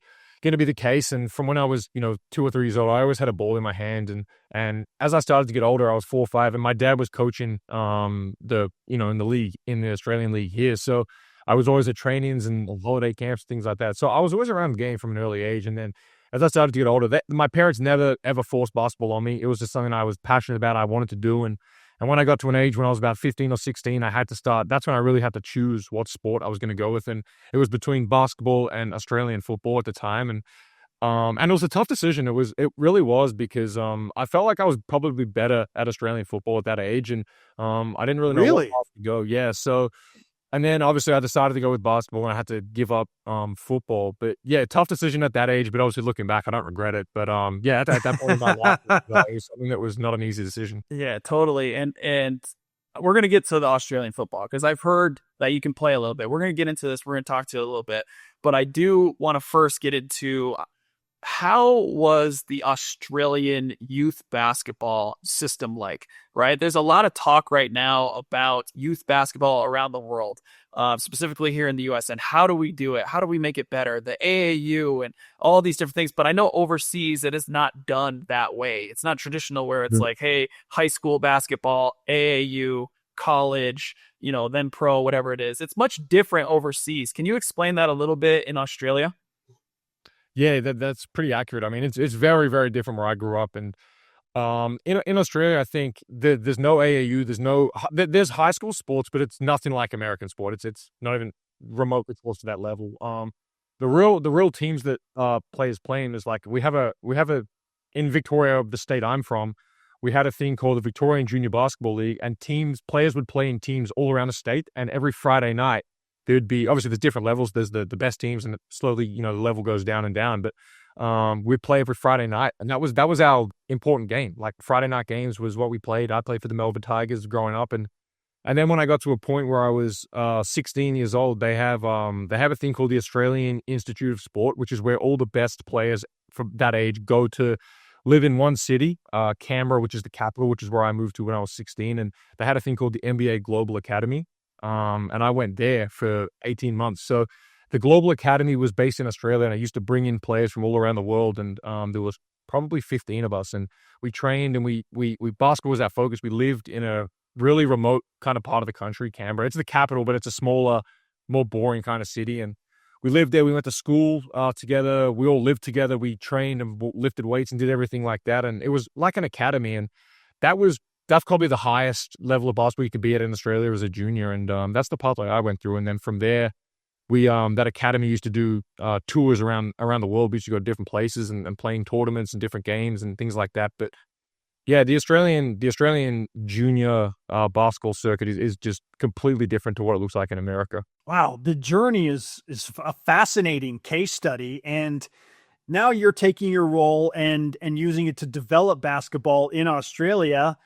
the case. And from when I was, 2 or 3 years old, I always had a ball in my hand. And as I started to get older, I was 4 or 5, and my dad was coaching in the league, in the Australian league here. So I was always at trainings and holiday camps, things like that. So I was always around the game from an early age. And then as I started to get older, my parents never ever forced basketball on me. It was just something I was passionate about, I wanted to do. And when I got to an age when I was about 15 or 16, I had to start. That's when I really had to choose what sport I was going to go with. And it was between basketball and Australian football at the time. And it was a tough decision. It really was, because I felt like I was probably better at Australian football at that age. And I didn't really know what path to go. Yeah. So, and then obviously I decided to go with basketball, and I had to give up football. But yeah, tough decision at that age. But obviously looking back, I don't regret it. But at that point in my life, it was something that was not an easy decision. Yeah, totally. And we're going to get to the Australian football, because I've heard that you can play a little bit. We're going to get into this. We're going to talk to you a little bit. But I do want to first get into, how was the Australian youth basketball system like, right? There's a lot of talk right now about youth basketball around the world, specifically here in the U.S. And how do we do it? How do we make it better? The AAU and all these different things. But I know overseas it is not done that way. It's not traditional where it's like, hey, high school basketball, AAU, college, then pro, whatever it is. It's much different overseas. Can you explain that a little bit in Australia? Yeah, that's pretty accurate. I mean, it's very, very different where I grew up. And in Australia, I think there's no AAU, there's high school sports, but it's nothing like American sport. It's not even remotely close to that level. The real teams that players playing is like, we have a in Victoria, the state I'm from, we had a thing called the Victorian Junior Basketball League, and players would play in teams all around the state. And every Friday night, there'd be, obviously there's different levels. There's the best teams, and slowly, the level goes down and down. But we'd play every Friday night, and that was our important game. Like Friday night games was what we played. I played for the Melbourne Tigers growing up, and then when I got to a point where I was 16 years old, they have a thing called the Australian Institute of Sport, which is where all the best players from that age go to live in one city, Canberra, which is the capital, which is where I moved to when I was 16. And they had a thing called the NBA Global Academy. And I went there for 18 months. So the Global Academy was based in Australia, and I used to bring in players from all around the world. And there was probably 15 of us, and we trained, and we basketball was our focus. We lived in a really remote kind of part of the country, Canberra. It's the capital, but it's a smaller, more boring kind of city. And we lived there. We went to school together. We all lived together. We trained and lifted weights and did everything like that. And it was like an academy. And that's probably the highest level of basketball you could be at in Australia as a junior. And that's the pathway I went through. And then from there, we that academy used to do tours around the world. We used to go to different places and playing tournaments and different games and things like that. But yeah, the Australian junior basketball circuit is just completely different to what it looks like in America. Wow, the journey is a fascinating case study. And now you're taking your role and using it to develop basketball in Australia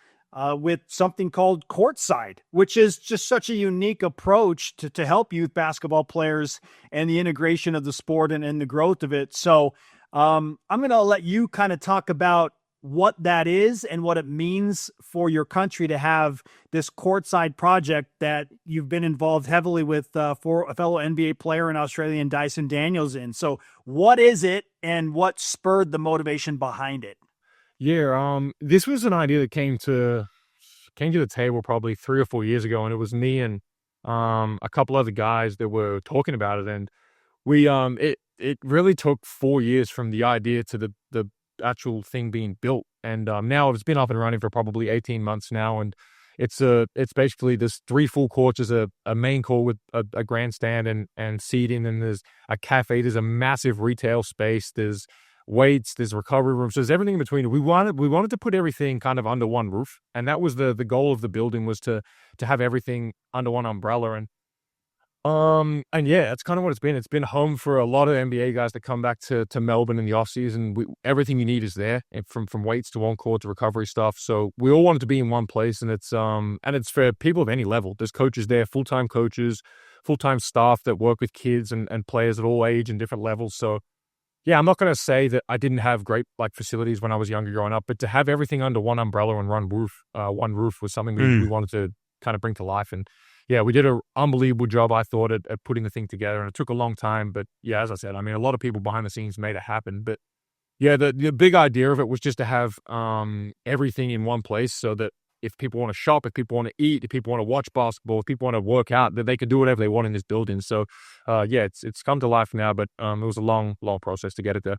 with something called Courtside, which is just such a unique approach to help youth basketball players and the integration of the sport and the growth of it. So I'm going to let you kind of talk about what that is and what it means for your country to have this Courtside project that you've been involved heavily with for a fellow NBA player in Australia and Dyson Daniels in. So what is it and what spurred the motivation behind it? Yeah, this was an idea that came to the table probably 3 or 4 years ago, and it was me and a couple other guys that were talking about it, and we it really took 4 years from the idea to the actual thing being built, and now it's been up and running for probably 18 months now, and it's basically there's 3 full courts, there's a main court with a grandstand and seating, and there's a cafe, there's a massive retail space, there's weights, there's recovery rooms, there's everything in between. We wanted to put everything kind of under one roof, and that was the goal of the building, was to have everything under one umbrella. And yeah, that's kind of what it's been. It's been home for a lot of NBA guys that come back to Melbourne in the off season. Everything you need is there, and from weights to on court to recovery stuff. So we all wanted to be in one place, and it's for people of any level. There's coaches there, full-time coaches, full-time staff that work with kids and players at all age and different levels. So yeah, I'm not going to say that I didn't have great facilities when I was younger growing up, but to have everything under one umbrella and one roof was something we wanted to kind of bring to life. And yeah, we did an unbelievable job, I thought, at putting the thing together, and it took a long time. But yeah, as I said, I mean, a lot of people behind the scenes made it happen. But yeah, the big idea of it was just to have everything in one place, so that if people want to shop, if people want to eat, if people want to watch basketball, if people want to work out, that they can do whatever they want in this building. So yeah, it's come to life now, but it was a long process to get it there.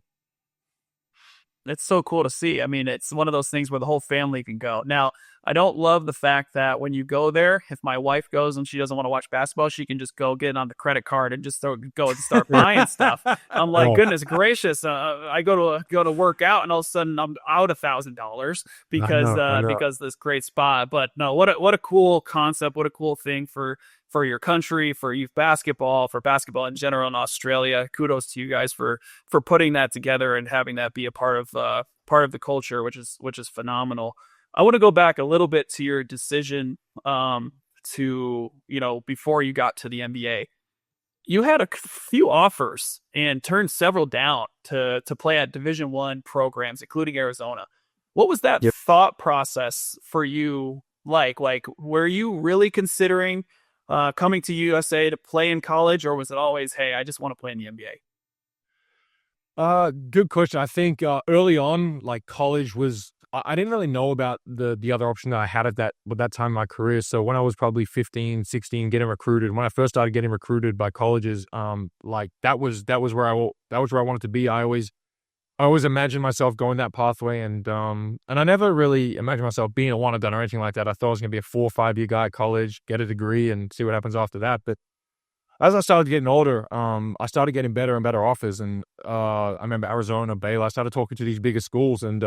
It's so cool to see. I mean, it's one of those things where the whole family can go. Now, I don't love the fact that when you go there, if my wife goes and she doesn't want to watch basketball, she can just go get on the credit card and just go and start buying stuff. I'm like, goodness gracious! I go to work out, and all of a sudden I'm out $1,000 because this great spot. But no, what a cool concept! What a cool thing for your country, for youth basketball, for basketball in general in Australia. Kudos to you guys for putting that together and having that be a part of the culture, which is phenomenal. I want to go back a little bit to your decision to, before you got to the NBA. You had a few offers and turned several down to play at Division I programs, including Arizona. What was that thought process for you like? Like, were you really considering coming to USA to play in college, or was it always, hey, I just want to play in the NBA? Good question. I think early on, like college was, I didn't really know about the other option that I had at that time in my career. So when I was probably 15, 16, getting recruited, when I first started getting recruited by colleges, like that was where I wanted to be. I always imagined myself going that pathway, and I never really imagined myself being a one and done or anything like that. I thought I was going to be a 4 or 5 year guy at college, get a degree, and see what happens after that. But as I started getting older, I started getting better and better offers, and I remember Arizona, Baylor. I started talking to these bigger schools, and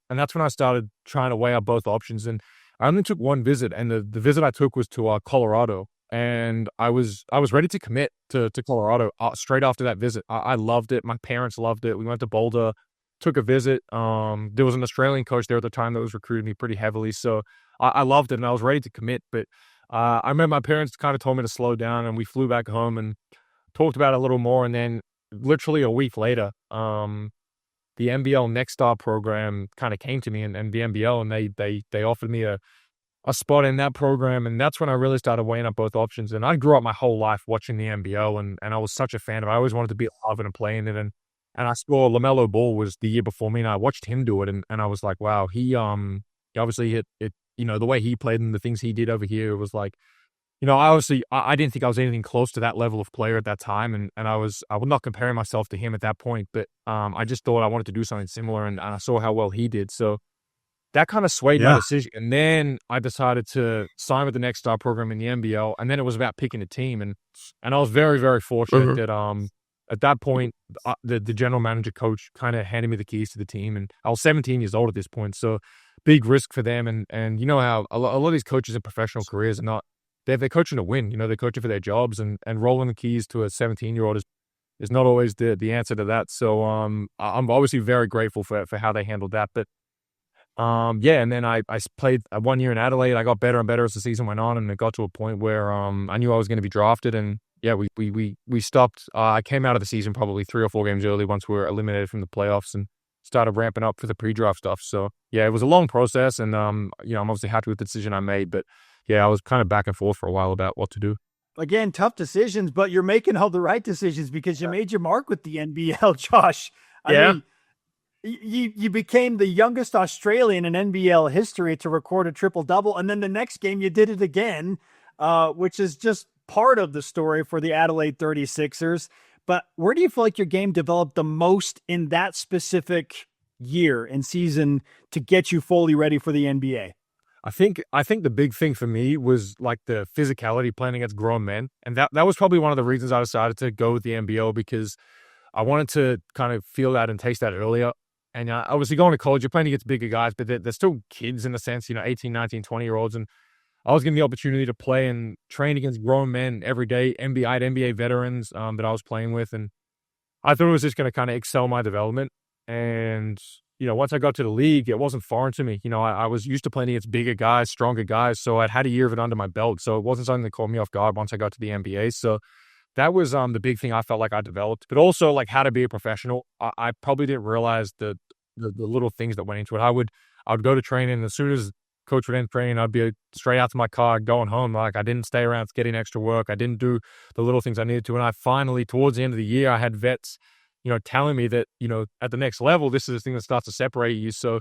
that's when I started trying to weigh up both options. And I only took one visit, and the visit I took was to Colorado, and I was ready to commit to Colorado straight after that visit. I loved it. My parents loved it. We went to Boulder, took a visit. There was an Australian coach there at the time that was recruiting me pretty heavily, so I loved it, and I was ready to commit. But I remember my parents kind of told me to slow down, and we flew back home and talked about it a little more. And then literally a week later, the NBL Next Star program kind of came to me, and the NBL, and they offered me a spot in that program. And that's when I really started weighing up both options. And I grew up my whole life watching the NBL, and I was such a fan of it. I always wanted to be alive and playing it. And I saw LaMelo Ball was the year before me, and I watched him do it. And I was like, wow, he obviously hit it. The way he played and the things he did over here was like, I didn't think I was anything close to that level of player at that time. And I was not comparing myself to him at that point, but I just thought I wanted to do something similar, and I saw how well he did. So that kind of swayed my decision. And then I decided to sign with the Next Star program in the NBL. And then it was about picking a team. And I was very, very fortunate that at that point, the general manager coach kind of handed me the keys to the team. And I was 17 years old at this point. So big risk for them. And you know how a lot of these coaches in professional careers are not, they're coaching to win. They're coaching for their jobs, and rolling the keys to a 17-year-old is is not always the answer to that. So I'm obviously very grateful for how they handled that. But yeah, and then I played 1 year in Adelaide. I got better and better as the season went on, and it got to a point where I knew I was going to be drafted. And yeah, we stopped. I came out of the season probably 3 or 4 games early once we were eliminated from the playoffs, and started ramping up for the pre-draft stuff. So yeah, it was a long process, and I'm obviously happy with the decision I made. But yeah, I was kind of back and forth for a while about what to do. Again, tough decisions, but you're making all the right decisions because you made your mark with the NBL, Josh. I mean, you became the youngest Australian in NBL history to record a triple-double, and then the next game you did it again, which is just part of the story for the Adelaide 36ers. But where do you feel like your game developed the most in that specific year and season to get you fully ready for the NBA? I think the big thing for me was like the physicality playing against grown men. And that was probably one of the reasons I decided to go with the NBL, because I wanted to kind of feel that and taste that earlier. And obviously going to college, you're playing against bigger guys, but they're still kids in a sense, 18, 19, 20-year-olds. And I was given the opportunity to play and train against grown men every day, NBA veterans that I was playing with. And I thought it was just going to kind of excel my development. And, once I got to the league, it wasn't foreign to me. I was used to playing against bigger guys, stronger guys. So I'd had a year of it under my belt. So it wasn't something that caught me off guard once I got to the NBA. So that was the big thing I felt like I developed. But also like how to be a professional. I probably didn't realize the little things that went into it. I would go to training, and as soon as coach would end training, I'd be straight out to my car going home. Like I didn't stay around getting extra work. I didn't do the little things I needed to. And I finally, towards the end of the year, I had vets, telling me that, at the next level, this is the thing that starts to separate you. So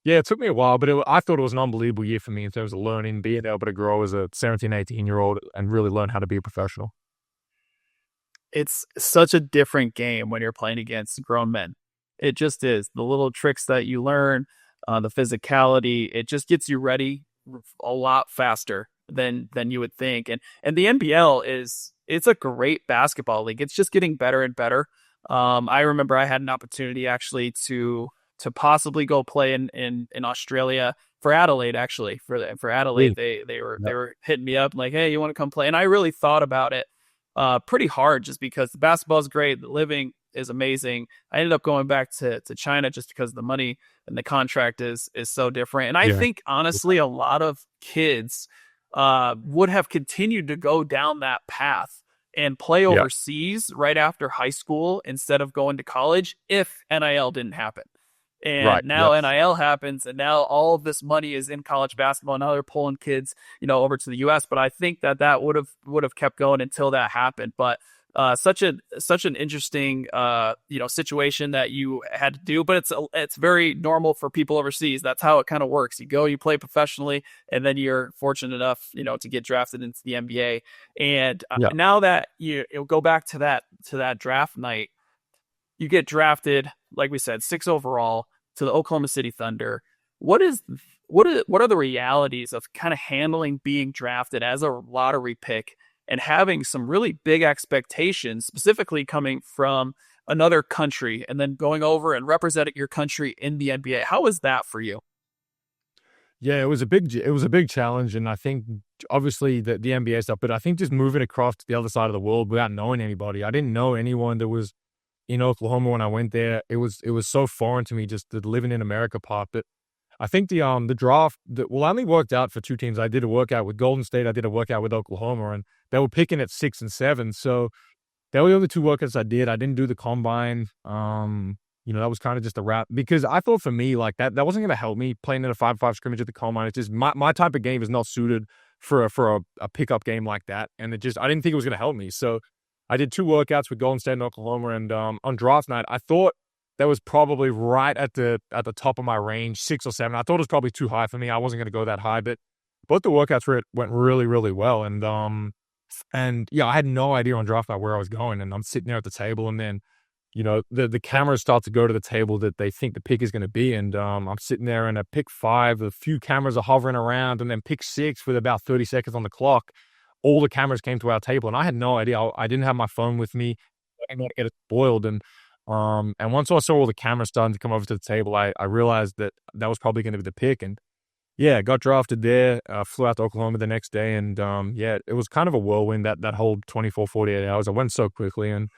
yeah, it took me a while, but I thought it was an unbelievable year for me in terms of learning, being able to grow as a 17, 18-year-old and really learn how to be a professional. It's such a different game when you're playing against grown men. It just is. The little tricks that you learn, the physicality, it just gets you ready a lot faster than you would think. And the NBL it's a great basketball league. It's just getting better and better. I remember I had an opportunity actually to possibly go play in Australia for Adelaide. Actually, for Adelaide, they were hitting me up like, hey, you want to come play? And I really thought about it pretty hard, just because the basketball is great, the living is amazing. I ended up going back to China just because the money and the contract is so different. And I think honestly, a lot of kids would have continued to go down that path and play overseas right after high school instead of going to college if NIL didn't happen. And now NIL happens, and now all of this money is in college basketball. Now they're pulling kids, over to the US. But I think that would have kept going until that happened. But such an interesting situation that you had to do, but it's very normal for people overseas. That's how it kind of works. You go, you play professionally, and then you're fortunate enough, to get drafted into the NBA. And now that you'll go back to that draft night, you get drafted, like we said, 6 overall to the Oklahoma City Thunder. What are the realities of kind of handling being drafted as a lottery pick and having some really big expectations, specifically coming from another country and then going over and representing your country in the NBA? How was that for you? Yeah, it was a big challenge, and I think obviously the NBA stuff, but I think just moving across to the other side of the world without knowing anybody. I didn't know anyone that was in Oklahoma when I went there. It was so foreign to me, just the living in America part. But I think the draft only worked out for 2 teams. I did a workout with Golden State. I did a workout with Oklahoma, and they were picking at 6 and 7. So they were the only 2 workouts I did. I didn't do the combine. That was kind of just a wrap, because I thought for me, like that wasn't going to help me playing in a 5-5 scrimmage at the combine. It's just my type of game is not suited for a pickup game like that. And I didn't think it was going to help me. So I did 2 workouts with Golden State and Oklahoma, and on draft night, I thought that was probably right at the top of my range, 6 or 7. I thought it was probably too high for me. I wasn't going to go that high, but both the workouts went really, really well. And I had no idea on draft night where I was going, and I'm sitting there at the table, and then the cameras start to go to the table that they think the pick is going to be, and I'm sitting there, and at pick 5, a few cameras are hovering around, and then pick 6 with about 30 seconds on the clock, all the cameras came to our table, and I had no idea. I didn't have my phone with me. I didn't want to get it spoiled. And once I saw all the cameras starting to come over to the table, I realized that was probably going to be the pick. And yeah, got drafted there, flew out to Oklahoma the next day. And it was kind of a whirlwind, that whole 24, 48 hours. I went so quickly. And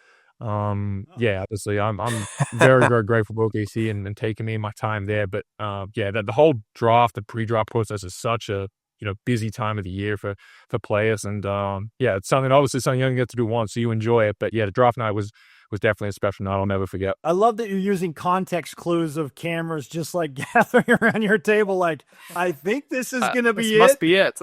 Yeah, obviously I'm very, very grateful for OKC and taking me my time there. But yeah, the whole draft, the pre-draft process is such a busy time of the year for players. And yeah, it's something you only get to do once, so you enjoy it. But yeah, the draft night was definitely a special night I'll never forget. I love that you're using context clues of cameras just like gathering around your table. Like, I think this is going to be it. Must be it.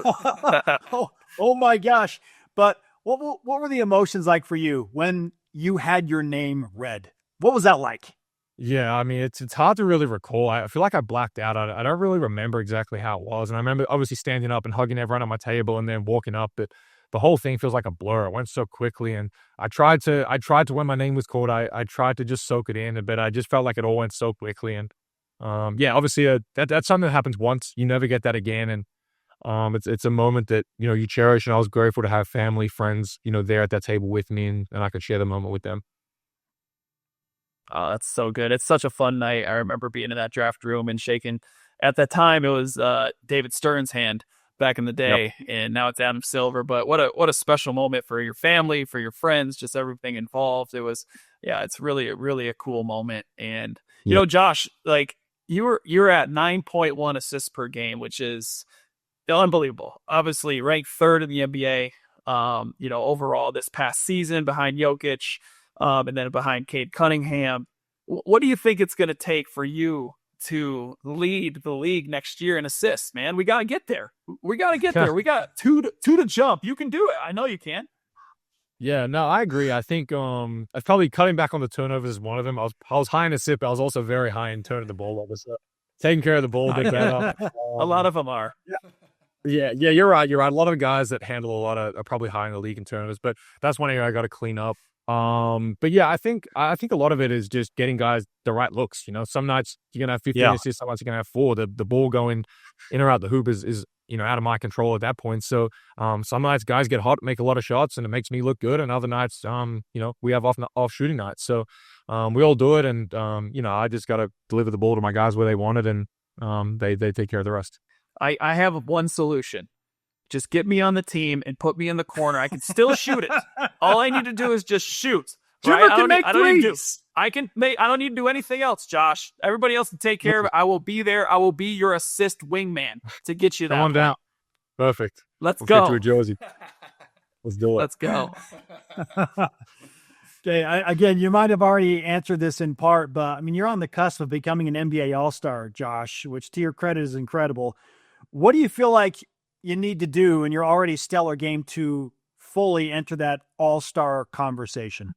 oh my gosh. But what were the emotions like for you when you had your name read? What was that like? Yeah, I mean, it's hard to really recall. I feel like I blacked out. I don't really remember exactly how it was. And I remember obviously standing up and hugging everyone at my table and then walking up, but the whole thing feels like a blur. It went so quickly, and I tried to when my name was called, I tried to just soak it in, but I just felt like it all went so quickly. And yeah, obviously that's something that happens once. You never get that again. And it's a moment that you cherish. And I was grateful to have family, friends, there at that table with me, and I could share the moment with them. Oh, that's so good. It's such a fun night. I remember being in that draft room and shaking. At that time, it was David Stern's hand back in the day, and now it's Adam Silver. But what a special moment for your family, for your friends, just everything involved. It was, yeah, it's really a cool moment. And Josh, like you're at 9.1 assists per game, which is unbelievable. Obviously, ranked third in the NBA. Overall this past season, behind Jokic. And then behind Cade Cunningham. What do you think it's going to take for you to lead the league next year in assists, man? We got to get there. We got two to jump. You can do it. I know you can. Yeah, no, I agree. I think I've probably cutting back on the turnovers is one of them. I was high in assist, but I was also very high in turning the ball over. So taking care of the ball a bit better. A lot of them are. Yeah, you're right. A lot of guys that handle a lot are probably high in the league in turnovers, but that's one area I got to clean up. But yeah, I think a lot of it is just getting guys the right looks. Some nights you're gonna have 15 assists, some nights you're gonna have 4. The ball going in or out the hoop is out of my control at that point. So some nights guys get hot, make a lot of shots, and it makes me look good. And other nights, we have off shooting nights. So we all do it, and I just gotta deliver the ball to my guys where they want it, and they take care of the rest. I have one solution. Just get me on the team and put me in the corner. I can still shoot it. All I need to do is just shoot. Jimmer can make threes. I don't need to do anything else, Josh. Everybody else can take care of it. I will be there. I will be your assist wingman to get you that. Come on down. Perfect. Let's go. Get to a jersey. Let's do it. Let's go. Okay, again, you might have already answered this in part, but I mean, you're on the cusp of becoming an NBA All-Star, Josh, which to your credit is incredible. What do you feel like you need to do in your already stellar game to fully enter that all-star conversation?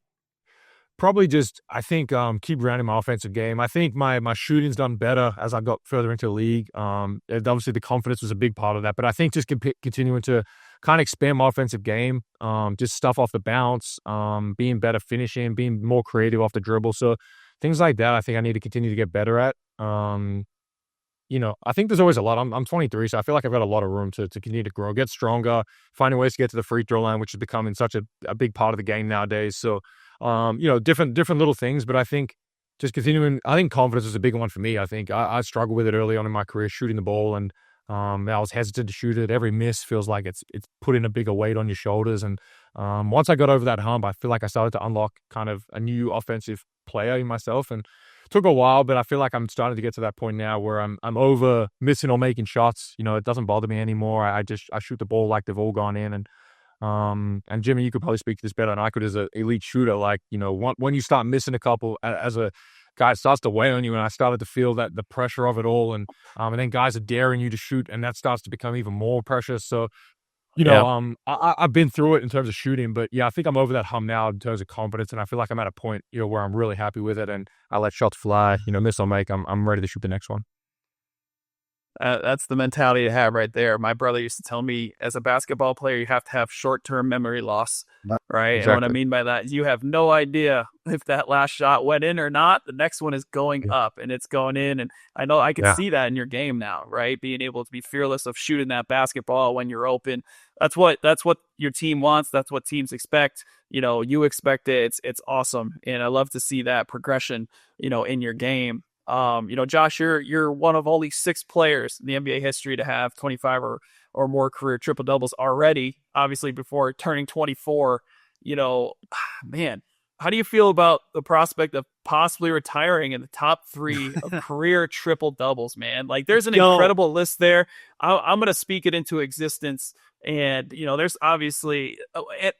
Probably just, I think, keep rounding my offensive game. I think my shooting's done better as I got further into the league. Obviously the confidence was a big part of that, but I think just continuing to kind of expand my offensive game, just stuff off the bounce, being better finishing, being more creative off the dribble. So things like that, I think I need to continue to get better at. I think there's always a lot. I'm 23, so I feel like I've got a lot of room to continue to grow, get stronger, finding ways to get to the free throw line, which is becoming such a big part of the game nowadays. So, different little things, but I think just continuing. I think confidence is a big one for me. I think I struggled with it early on in my career, shooting the ball, and I was hesitant to shoot it. Every miss feels like it's putting a bigger weight on your shoulders. And once I got over that hump, I feel like I started to unlock kind of a new offensive player in myself, and took a while, but I feel like I'm starting to get to that point now where I'm over missing or making shots. It doesn't bother me anymore. I shoot the ball like they've all gone in. And Jimmy, you could probably speak to this better than I could as an elite shooter. Like, when you start missing a couple as a guy, it starts to weigh on you. And I started to feel that the pressure of it all. And then guys are daring you to shoot, and that starts to become even more pressure. So, I've been through it in terms of shooting, but yeah, I think I'm over that hump now in terms of confidence, and I feel like I'm at a point, where I'm really happy with it, and I let shots fly, miss or make. I'm ready to shoot the next one. That's the mentality to have right there. My brother used to tell me, as a basketball player, you have to have short-term memory loss, right? Exactly. And what I mean by that is you have no idea if that last shot went in or not. The next one is going up, and it's going in. And I know I can see that in your game now, right? Being able to be fearless of shooting that basketball when you're open. That's what your team wants. That's what teams expect. You expect it. It's awesome, and I love to see that progression, in your game. Josh, you're one of only 6 players in the NBA history to have 25 or more career triple doubles already. Obviously, before turning 24, man, how do you feel about the prospect of possibly retiring in the top 3 of career triple doubles, man? Like, there's an incredible list there. I'm going to speak it into existence. And, there's obviously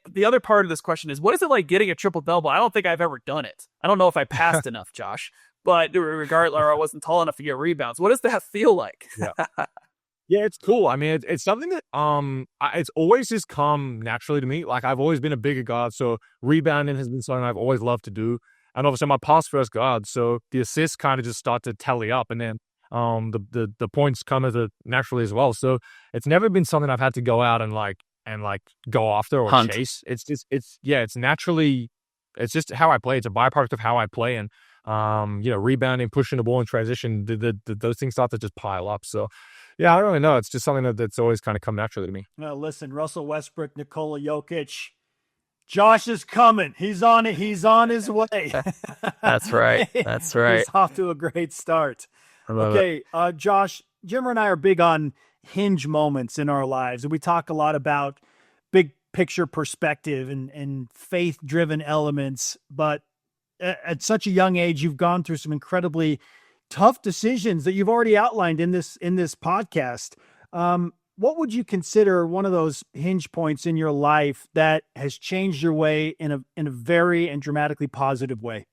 the other part of this question is, what is it like getting a triple double? I don't think I've ever done it. I don't know if I passed enough, Josh, but regardless, or I wasn't tall enough to get rebounds. What does that feel like? Yeah. Yeah, it's cool. I mean, it's something that it's always just come naturally to me. Like, I've always been a bigger guard, so rebounding has been something I've always loved to do. And obviously, I'm a pass first guard, so the assists kind of just start to tally up, and then the points come as naturally as well. So it's never been something I've had to go out and go after or chase. It's naturally, it's just how I play. It's a byproduct of how I play, and rebounding, pushing the ball in transition, those things start to just pile up. So, yeah, I don't really know. It's just something that's always kind of come naturally to me. Well, listen, Russell Westbrook, Nikola Jokic, Josh is coming. He's on it. He's on his way. That's right. That's right. He's off to a great start. Okay, Josh, Jimmer and I are big on hinge moments in our lives, and we talk a lot about big picture perspective and faith-driven elements, but at such a young age, you've gone through some incredibly tough decisions that you've already outlined in this podcast. What would you consider one of those hinge points in your life that has changed your way in a very and dramatically positive way?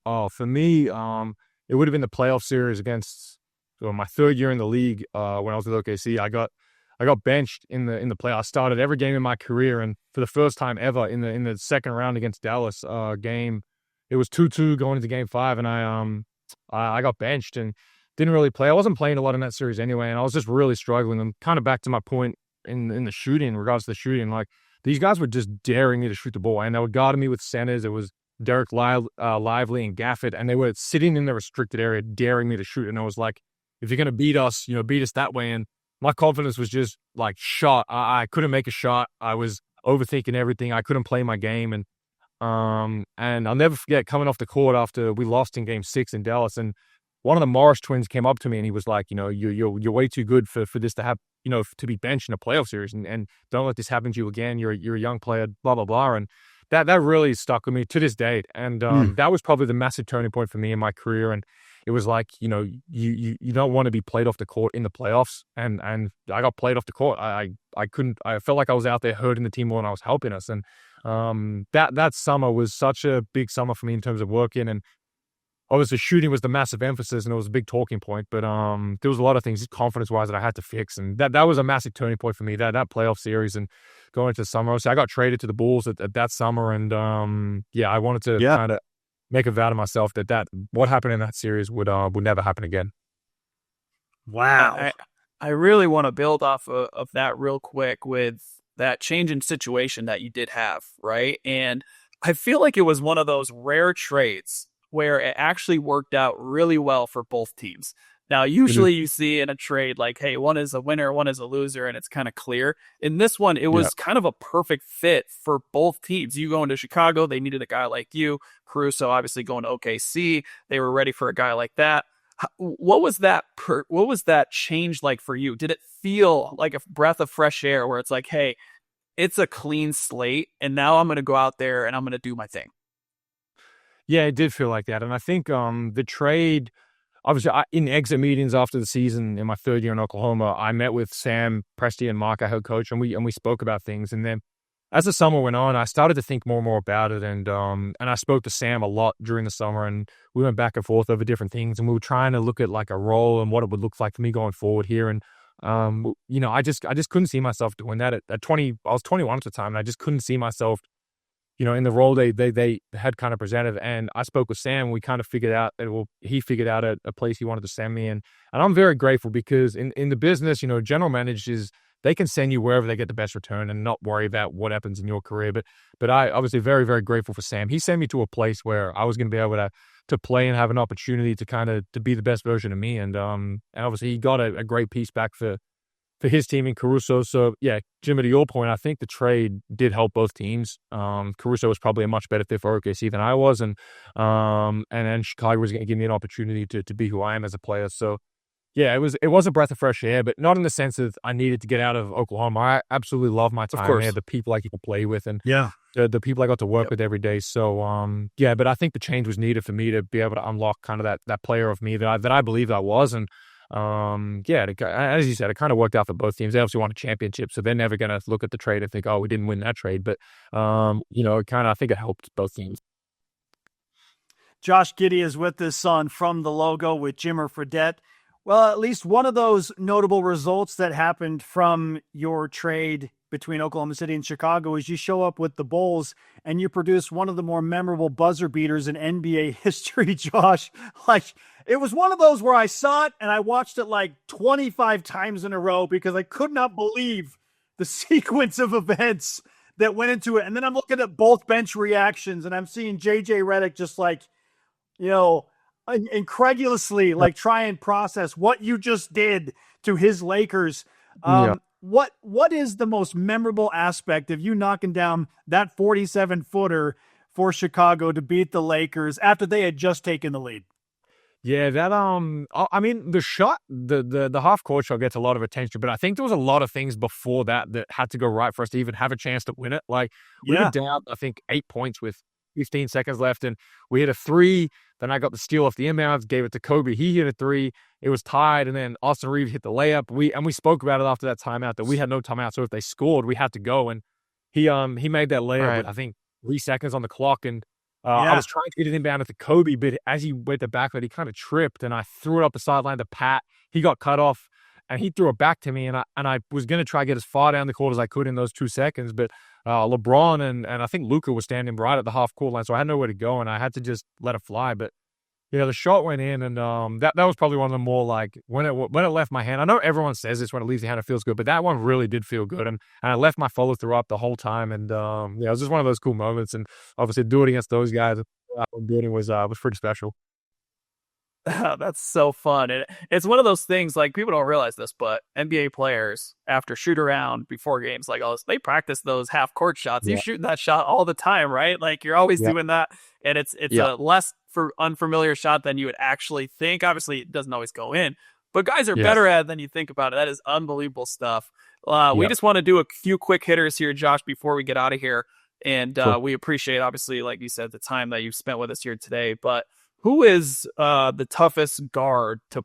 Oh, for me, it would have been the playoff series against my 3rd year in the league. When I was with OKC, I got benched in the playoffs. I started every game in my career, and for the first time ever in the second round against Dallas game, it was 2-2 going into game 5, and I got benched and didn't really play. I wasn't playing a lot in that series anyway, and I was just really struggling. And kind of back to my point in the shooting, in regards to the shooting, like, these guys were just daring me to shoot the ball, and they were guarding me with centers. It was Derek Lively and Gafford, and they were sitting in the restricted area daring me to shoot. And I was like, if you're going to beat us, beat us that way. And my confidence was just like shot. I couldn't make a shot. I was overthinking everything. I couldn't play my game. And I'll never forget coming off the court after we lost in game 6 in Dallas, and one of the Morris twins came up to me and he was like, you're way too good for this to have, to be benched in a playoff series, and don't let this happen to you again. You're a young player, blah, blah, blah. And that really stuck with me to this date. And that was probably the massive turning point for me in my career. And it was like, you don't want to be played off the court in the playoffs. And I got played off the court. I felt like I was out there hurting the team more than I was helping us. And that summer was such a big summer for me in terms of working. And obviously shooting was the massive emphasis, and it was a big talking point. But there was a lot of things confidence-wise that I had to fix. And that was a massive turning point for me, that playoff series and going into summer. So I got traded to the Bulls at that summer. And I wanted to kind of make a vow to myself that what happened in that series would never happen again. Wow. I really want to build off of that real quick with that change in situation that you did have, right? And I feel like it was one of those rare trades where it actually worked out really well for both teams. Now, usually you see in a trade like, hey, one is a winner, one is a loser, and it's kind of clear. In this one, it was kind of a perfect fit for both teams. You going to Chicago, they needed a guy like you. Caruso obviously going to OKC, they were ready for a guy like that. What was that change like for you? Did it feel like a breath of fresh air where it's like, hey, it's a clean slate, and now I'm going to go out there and I'm going to do my thing? Yeah, it did feel like that. And I think the trade, obviously, in exit meetings after the season in my 3rd year in Oklahoma, I met with Sam Presti and Mark, our head coach, and we spoke about things. And then as the summer went on, I started to think more and more about it. And I spoke to Sam a lot during the summer, and we went back and forth over different things. And we were trying to look at like a role and what it would look like for me going forward here. And I just couldn't see myself doing that at 20. I was 21 at the time, and I just couldn't see myself, in the role they had kind of presented. And I spoke with Sam, and we kind of figured out he figured out a place he wanted to send me. And I'm very grateful because in the business, general managers, they can send you wherever they get the best return and not worry about what happens in your career. But I obviously very, very grateful for Sam. He sent me to a place where I was going to be able to play and have an opportunity to be the best version of me. And obviously he got a great piece back for his team in Caruso. So yeah, Jimmy, to your point, I think the trade did help both teams. Caruso was probably a much better fit for OKC than I was. And then Chicago was going to give me an opportunity to be who I am as a player. So Yeah, it was a breath of fresh air, but not in the sense of I needed to get out of Oklahoma. I absolutely love my time there, the people I get to play with, and the people I got to work with every day. So, but I think the change was needed for me to be able to unlock kind of that player of me that I believed I was. And, as you said, it kind of worked out for both teams. They obviously won a championship, so they're never going to look at the trade and think, oh, we didn't win that trade. But, I think it helped both teams. Josh Giddey is with us on From the Logo with Jimmer Fredette. Well, at least one of those notable results that happened from your trade between Oklahoma City and Chicago is you show up with the Bulls and you produce one of the more memorable buzzer beaters in NBA history, Josh. Like, it was one of those where I saw it and I watched it like 25 times in a row because I could not believe the sequence of events that went into it. And then I'm looking at both bench reactions and I'm seeing JJ Redick just like, incredulously try and process what you just did to his Lakers. What is the most memorable aspect of you knocking down that 47-footer for Chicago to beat the Lakers after they had just taken the lead? Yeah, that the shot, the half court shot gets a lot of attention, but I think there was a lot of things before that had to go right for us to even have a chance to win it. Like we were down, I think 8 points with 15 seconds left, and we hit a three. Then I got the steal off the inbounds, gave it to Kobe. He hit a three. It was tied, and then Austin Reeves hit the layup. We spoke about it after that timeout that we had no timeout, so if they scored, we had to go. And he made that layup with, I think, 3 seconds on the clock, and I was trying to get it inbound to Kobe, but as he went to backlet, he kind of tripped, and I threw it up the sideline to Pat. He got cut off, and he threw it back to me, and I was going to try to get as far down the court as I could in those 2 seconds, but LeBron and I think Luka was standing right at the half court line, so I had nowhere to go, and I had to just let it fly. But the shot went in, and that was probably one of the more like when it left my hand. I know everyone says this when it leaves your hand, it feels good, but that one really did feel good, and I left my follow through up the whole time, and it was just one of those cool moments. And obviously, do it against those guys building was pretty special. That's so fun. It's one of those things, like, people don't realize this, but NBA players, after shoot around before games like all this, they practice those half court shots. You shoot that shot all the time, right? Like, you're always doing that, and it's a less unfamiliar shot than you would actually think. Obviously, it doesn't always go in, but guys are better at it than you think about it. That is unbelievable stuff. We just want to do a few quick hitters here, Josh, before we get out of here, and we appreciate, obviously, like you said, the time that you've spent with us here today, but who is the toughest guard to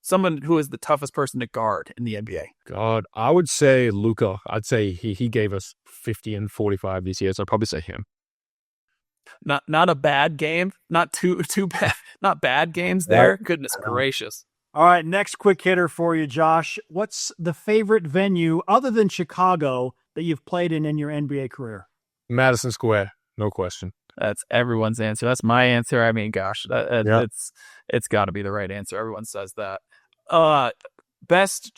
someone who is the toughest person to guard in the NBA? God, I would say Luka. I'd say he gave us 50 and 45 this year, so I'd probably say him. Not a bad game, not too bad, not bad games there. Goodness gracious. All right, next quick hitter for you, Josh. What's the favorite venue other than Chicago that you've played in your NBA career? Madison Square, no question. That's everyone's answer. That's my answer. I mean, gosh, it's got to be the right answer. Everyone says that. Best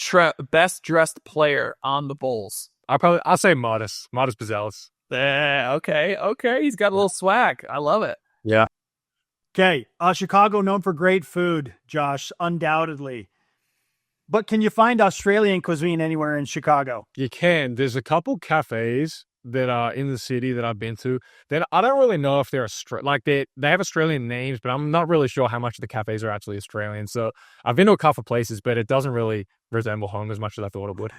dressed player on the Bulls. I'll say Modest Pizzelles. Okay. He's got a little swag. I love it. Yeah. Okay. Chicago known for great food, Josh, undoubtedly. But can you find Australian cuisine anywhere in Chicago? You can. There's a couple cafes that are in the city that I've been to. Then I don't really know if they're they have Australian names, but I'm not really sure how much of the cafes are actually Australian. So I've been to a couple places, but it doesn't really resemble home as much as I thought it would.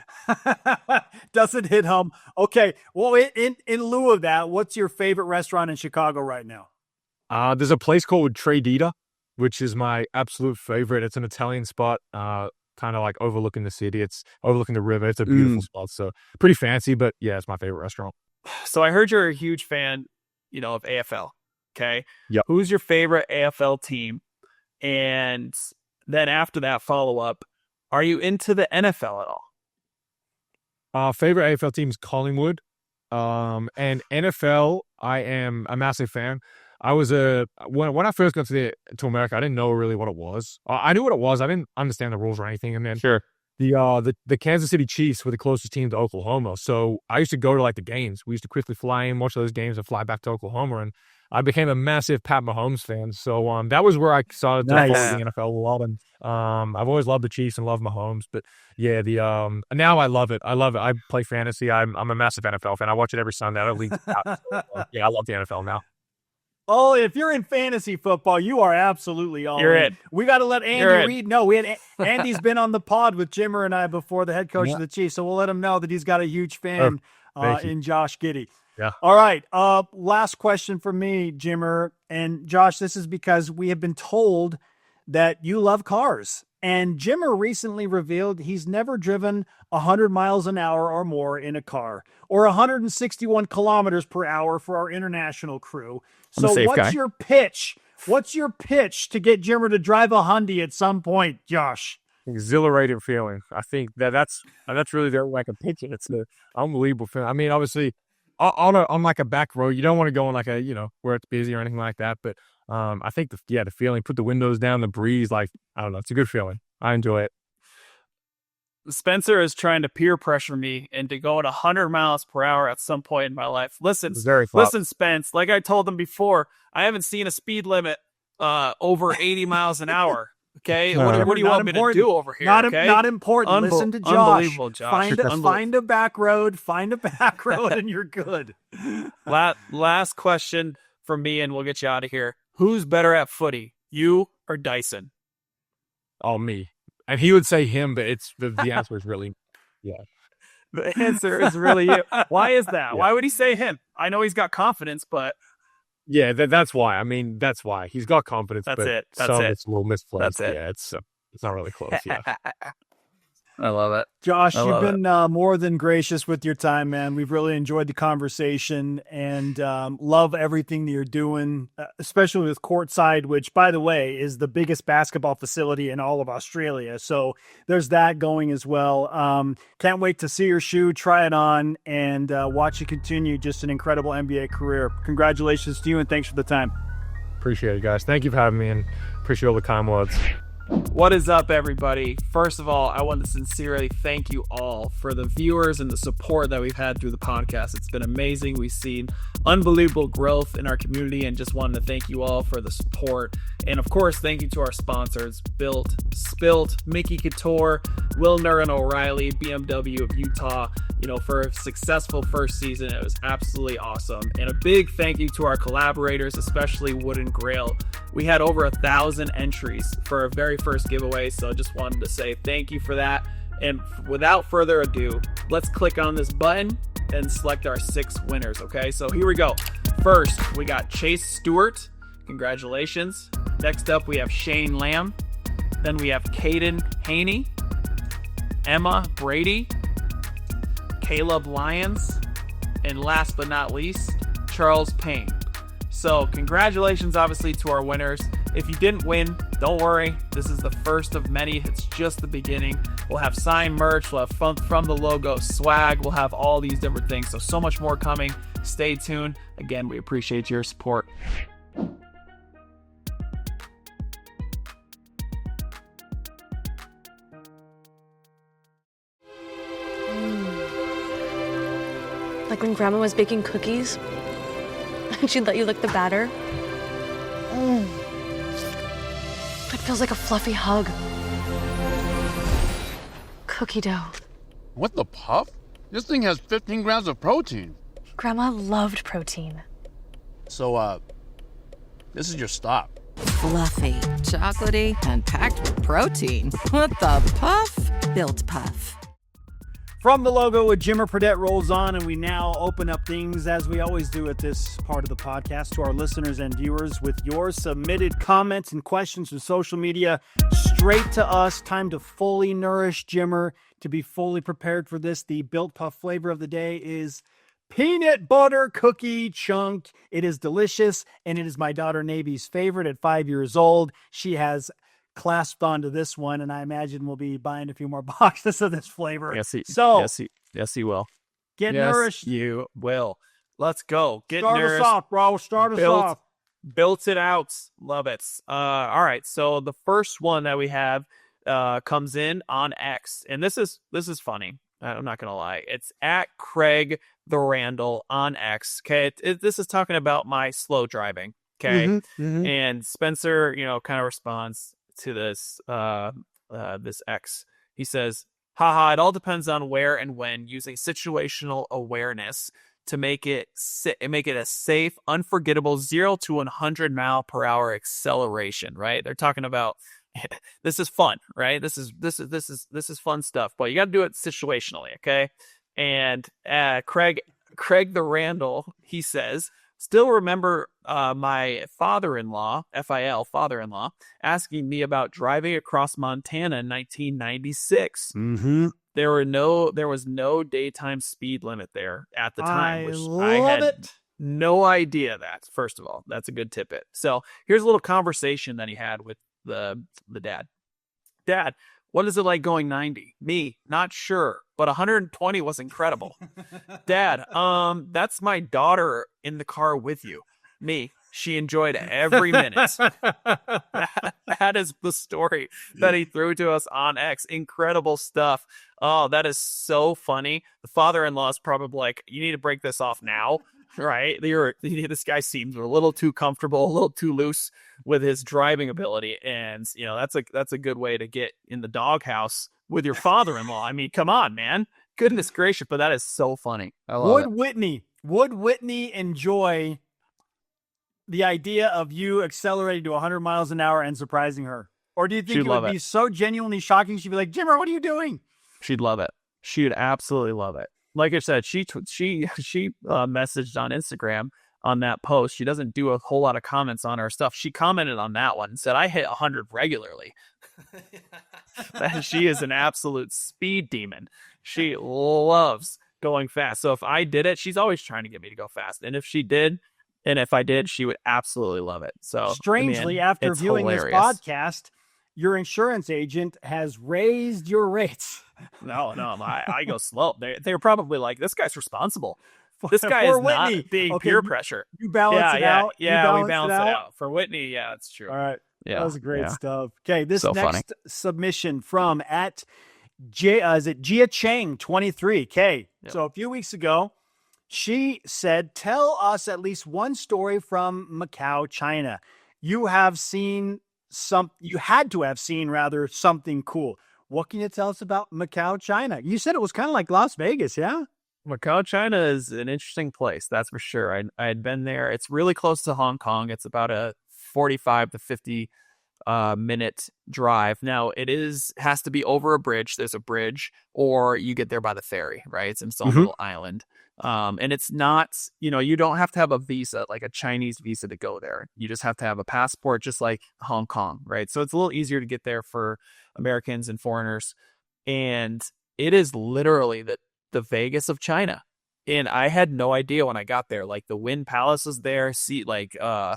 Doesn't hit home. Okay. Well, in lieu of that, what's your favorite restaurant in Chicago right now? There's a place called Tre Dita, which is my absolute favorite. It's an Italian spot. Kind of like overlooking the city. It's overlooking the river. It's a beautiful spot. So pretty fancy, but yeah, it's my favorite restaurant. So I heard you're a huge fan, of AFL. Okay. Yep. Who's your favorite AFL team? And then after that follow up, are you into the NFL at all? Favorite AFL team is Collingwood. And NFL, I am a massive fan. I was when I first got to America, I didn't know really what it was. I knew what it was. I didn't understand the rules or anything. And then the Kansas City Chiefs were the closest team to Oklahoma, so I used to go to the games. We used to quickly fly in, watch those games, and fly back to Oklahoma. And I became a massive Pat Mahomes fan. So that was where I started to follow the NFL a lot. And I've always loved the Chiefs and loved Mahomes. But yeah, now I love it. I play fantasy. I'm a massive NFL fan. I watch it every Sunday. I don't leave out. I love the NFL now. Oh, if you're in fantasy football, you are absolutely all You're in. in. We got to let Andy You're in. Reid know. Andy's been on the pod with Jimmer and I before, the head coach of the Chiefs, so we'll let him know that he's got a huge fan in Josh Giddey. Yeah. All right. Last question for me, Jimmer and Josh. This is because we have been told that you love cars. And Jimmer recently revealed he's never driven 100 miles an hour or more in a car, or 161 kilometers per hour for our international crew. I'm a So safe what's guy. your pitch? What's your pitch to get Jimmer to drive a Hyundai at some point, Josh? Exhilarating feeling. I think that's really the way I can pitch it. It's an unbelievable feeling. I mean, obviously, on like a back road, you don't want to go on like a, where it's busy or anything like that. But I think the feeling, put the windows down, the breeze, like, I don't know, it's a good feeling. I enjoy it. Spencer is trying to peer pressure me into going 100 miles per hour at some point in my life. Listen, Spence, like I told them before, I haven't seen a speed limit over 80 miles an hour. Okay, what do you want me to do over here? Not important. Listen to Josh. Unbelievable, Josh. Find a back road. Find a back road, and you're good. Last question from me, and we'll get you out of here. Who's better at footy, you or Dyson? Oh, me. And he would say him, but it's the answer is really, The answer is really you. Why is that? Yeah. Why would he say him? I know he's got confidence, but yeah, that's why. I mean, that's why he's got confidence. That's but it. It's a little misplaced. That's it. Yeah, it's not really close. Yeah. I love it. Josh, you've been more than gracious with your time, man. We've really enjoyed the conversation and love everything that you're doing, especially with Courtside, which, by the way, is the biggest basketball facility in all of Australia. So there's that going as well. Can't wait to see your shoe, try it on, and watch you continue just an incredible NBA career. Congratulations to you, and thanks for the time. Appreciate it, guys. Thank you for having me, and appreciate all the kind words. What is up, everybody? First of all, I want to sincerely thank you all for the viewers and the support that we've had through the podcast. It's been amazing. We've seen unbelievable growth in our community, and just wanted to thank you all for the support. And of course, thank you to our sponsors, Built, Spilt, Mickey Couture, Wilner and O'Reilly, BMW of Utah, for a successful first season. It was absolutely awesome. And a big thank you to our collaborators, especially WOODN GRAIL. We had over 1,000 entries for our very first giveaway, so I just wanted to say thank you for that. And without further ado, let's click on this button and select our 6 winners, okay? So here we go. First, we got Chase Stewart. Congratulations. Next up, we have Shane Lamb. Then we have Caden Haney, Emma Brady, Caleb Lyons, and last but not least, Charles Payne. So congratulations, obviously, to our winners. If you didn't win, don't worry. This is the first of many. It's just the beginning. We'll have signed merch. We'll have from the logo swag. We'll have all these different things. So much more coming. Stay tuned. Again, we appreciate your support. Like when Grandma was baking cookies, and she'd let you lick the batter. It feels like a fluffy hug. Cookie dough. What the puff? This thing has 15 grams of protein. Grandma loved protein. So, this is your stop. Fluffy, chocolatey, and packed with protein. What the puff? Built Puff. From the logo with Jimmer Fredette rolls on, and we now open up things, as we always do at this part of the podcast, to our listeners and viewers with your submitted comments and questions from social media straight to us. Time to fully nourish Jimmer, to be fully prepared for this. The Built Puff flavor of the day is peanut butter cookie chunk. It is delicious, and it is my daughter Navy's favorite at 5 years old. She has clasped onto this one, and I imagine we'll be buying a few more boxes of this flavor. Yes, he will. Get nourished. You will. Let's go. Get Start nourished. us off, bro. Start us off. Built it out. Love it. All right. So the first one that we have comes in on X, and this is funny. I'm not gonna lie. It's at Craig the Randall on X. Okay, this is talking about my slow driving. Okay, and Spencer, kind of responds to this this X. He says, haha, it all depends on where and when, using situational awareness to make it a safe, unforgettable 0 to 100 mile per hour acceleration, right? They're talking about this is fun, right? This is fun stuff, but you got to do it situationally, okay? And Craig the Randall, he says, still remember my father-in-law, father-in-law, asking me about driving across Montana in 1996. Mm-hmm. There was no daytime speed limit there at the time, which I had no idea that. First of all, that's a good tidbit. So here's a little conversation that he had with the dad. Dad, what is it like going 90? Me, not sure, but 120 was incredible. Dad, that's my daughter in the car with you. Me, she enjoyed every minute. That is the story that he threw to us on X. Incredible stuff. Oh, that is so funny. The father-in-law is probably like, you need to break this off now, right? This guy seems a little too comfortable, a little too loose with his driving ability. And, that's a good way to get in the doghouse with your father-in-law. I mean, come on, man. Goodness gracious, but that is so funny. I love it. Would Whitney enjoy the idea of you accelerating to 100 miles an hour and surprising her? Or do you think it would be so genuinely shocking she'd be like, Jimmer, what are you doing? She'd love it. She would absolutely love it. Like I said, she messaged on Instagram on that post. She doesn't do a whole lot of comments on our stuff. She commented on that one and said, I hit 100 regularly. She is an absolute speed demon. She loves going fast. So if I did it, she's always trying to get me to go fast. And if I did, she would absolutely love it. So strangely, after viewing this podcast, your insurance agent has raised your rates. No, I go slow. They're probably like, this guy's responsible. This guy is Whitney. Not being peer pressure. You balance it out. Yeah, we balance it out. For Whitney, yeah, that's true. All right. Yeah, that was great stuff. Okay, this so next funny. submission from at is it Jia Chang 23? Okay, so a few weeks ago, she said, tell us at least one story from Macau, China. You had to have seen something cool. What can you tell us about Macau, China? You said it was kind of like Las Vegas, yeah? Macau, China is an interesting place, that's for sure. I had been there. It's really close to Hong Kong. It's about a 45 to 50 minute drive. Now, has to be over a bridge. There's a bridge, or you get there by the ferry, right? It's in its own little island. And it's not, you don't have to have a visa, like a Chinese visa to go there. You just have to have a passport, just like Hong Kong, right? So it's a little easier to get there for Americans and foreigners. And it is literally the Vegas of China. And I had no idea when I got there. Like the Wynn Palace is there, MGM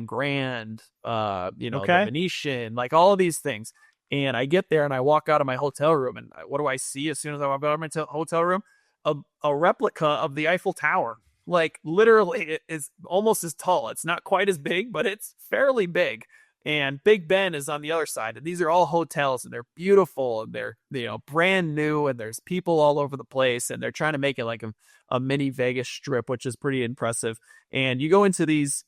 Grand, the Venetian, like all of these things. And I get there and I walk out of my hotel room, and what do I see as soon as I walk out of my hotel room? A replica of the Eiffel Tower. Like literally, it is almost as tall. It's not quite as big, but it's fairly big. And Big Ben is on the other side. And these are all hotels, and they're beautiful, and they're brand new, and there's people all over the place, and they're trying to make it like a mini Vegas strip, which is pretty impressive. And you go into these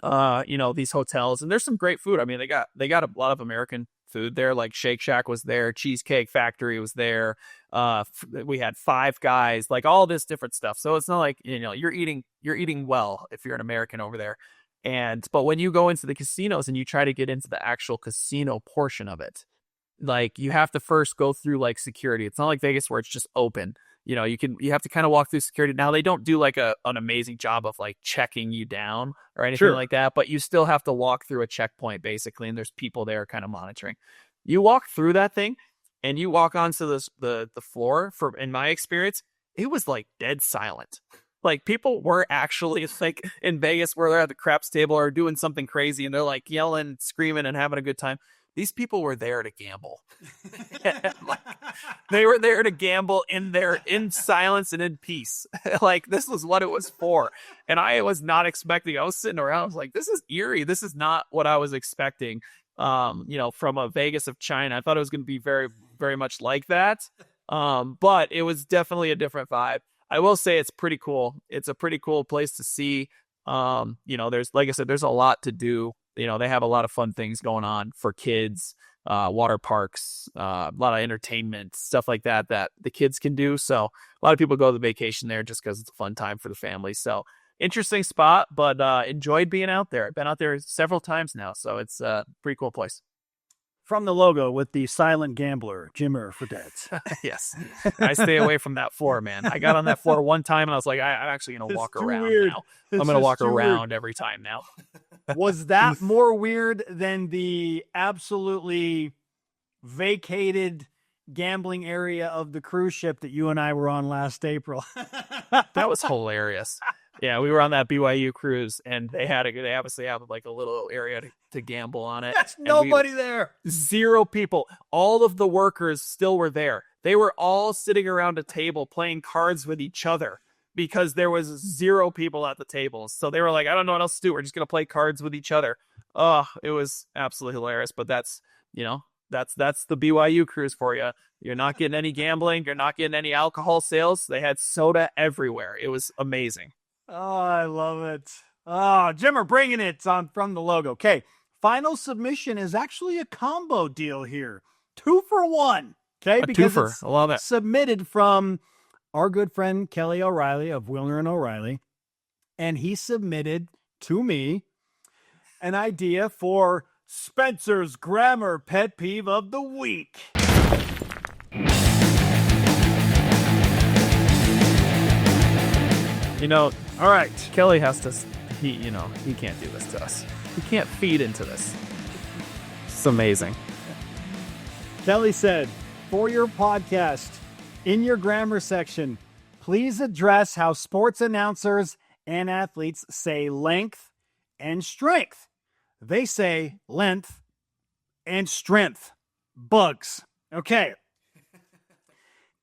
these hotels, and there's some great food. I mean, they got a lot of American food there, like Shake Shack was there, Cheesecake Factory was there. We had Five Guys, like all this different stuff. So it's not like, you're eating well if you're an American over there. But when you go into the casinos and you try to get into the actual casino portion of it, like you have to first go through like security. It's not like Vegas where it's just open. You have to kind of walk through security. Now they don't do like an amazing job of like checking you down or anything like that, but you still have to walk through a checkpoint basically. And there's people there kind of monitoring. You walk through that thing and you walk onto the floor. In my experience, it was like dead silent. Like people were actually, it's like in Vegas where they're at the craps table or doing something crazy and they're like yelling, screaming, and having a good time. These people were there to gamble. Like, they were there to gamble in silence and in peace. Like this was what it was for. And I was not expecting. I was sitting around. I was like, this is eerie. This is not what I was expecting. From a Vegas of China. I thought it was going to be very, very much like that. But it was definitely a different vibe. I will say it's pretty cool. It's a pretty cool place to see. There's, like I said, there's a lot to do. they have a lot of fun things going on for kids, water parks, a lot of entertainment, stuff like that the kids can do. So a lot of people go to the vacation there just because it's a fun time for the family. So interesting spot, but enjoyed being out there. I've been out there several times now, so it's a pretty cool place. From the logo with the silent gambler, Jimmer Fredette. Yes. I stay away from that floor, man. I got on that floor one time and I was like, I'm actually going to walk around now. I'm going to walk around every time now. Was that more weird than the absolutely vacated gambling area of the cruise ship that you and I were on last April? That was hilarious. Yeah, we were on that BYU cruise, and they obviously have like a little area to gamble on it. That's nobody there. 0 people. All of the workers still were there. They were all sitting around a table playing cards with each other because there was 0 people at the tables. So they were like, I don't know what else to do. We're just going to play cards with each other. Oh, it was absolutely hilarious. But that's the BYU cruise for you. You're not getting any gambling. You're not getting any alcohol sales. They had soda everywhere. It was amazing. Oh, I love it. Oh, Jimmer bringing it on from the logo. Okay, final submission is actually a combo deal here. 2 for 1. Okay, because it's I love it. Submitted from our good friend Kelly O'Reilly of Wilner and O'Reilly. And he submitted to me an idea for Spencer's grammar pet peeve of the week. All right. Kelly has to, he can't do this to us. He can't feed into this. It's amazing. Kelly said, for your podcast, in your grammar section, please address how sports announcers and athletes say length and strength. They say length and strength. Bugs. Okay.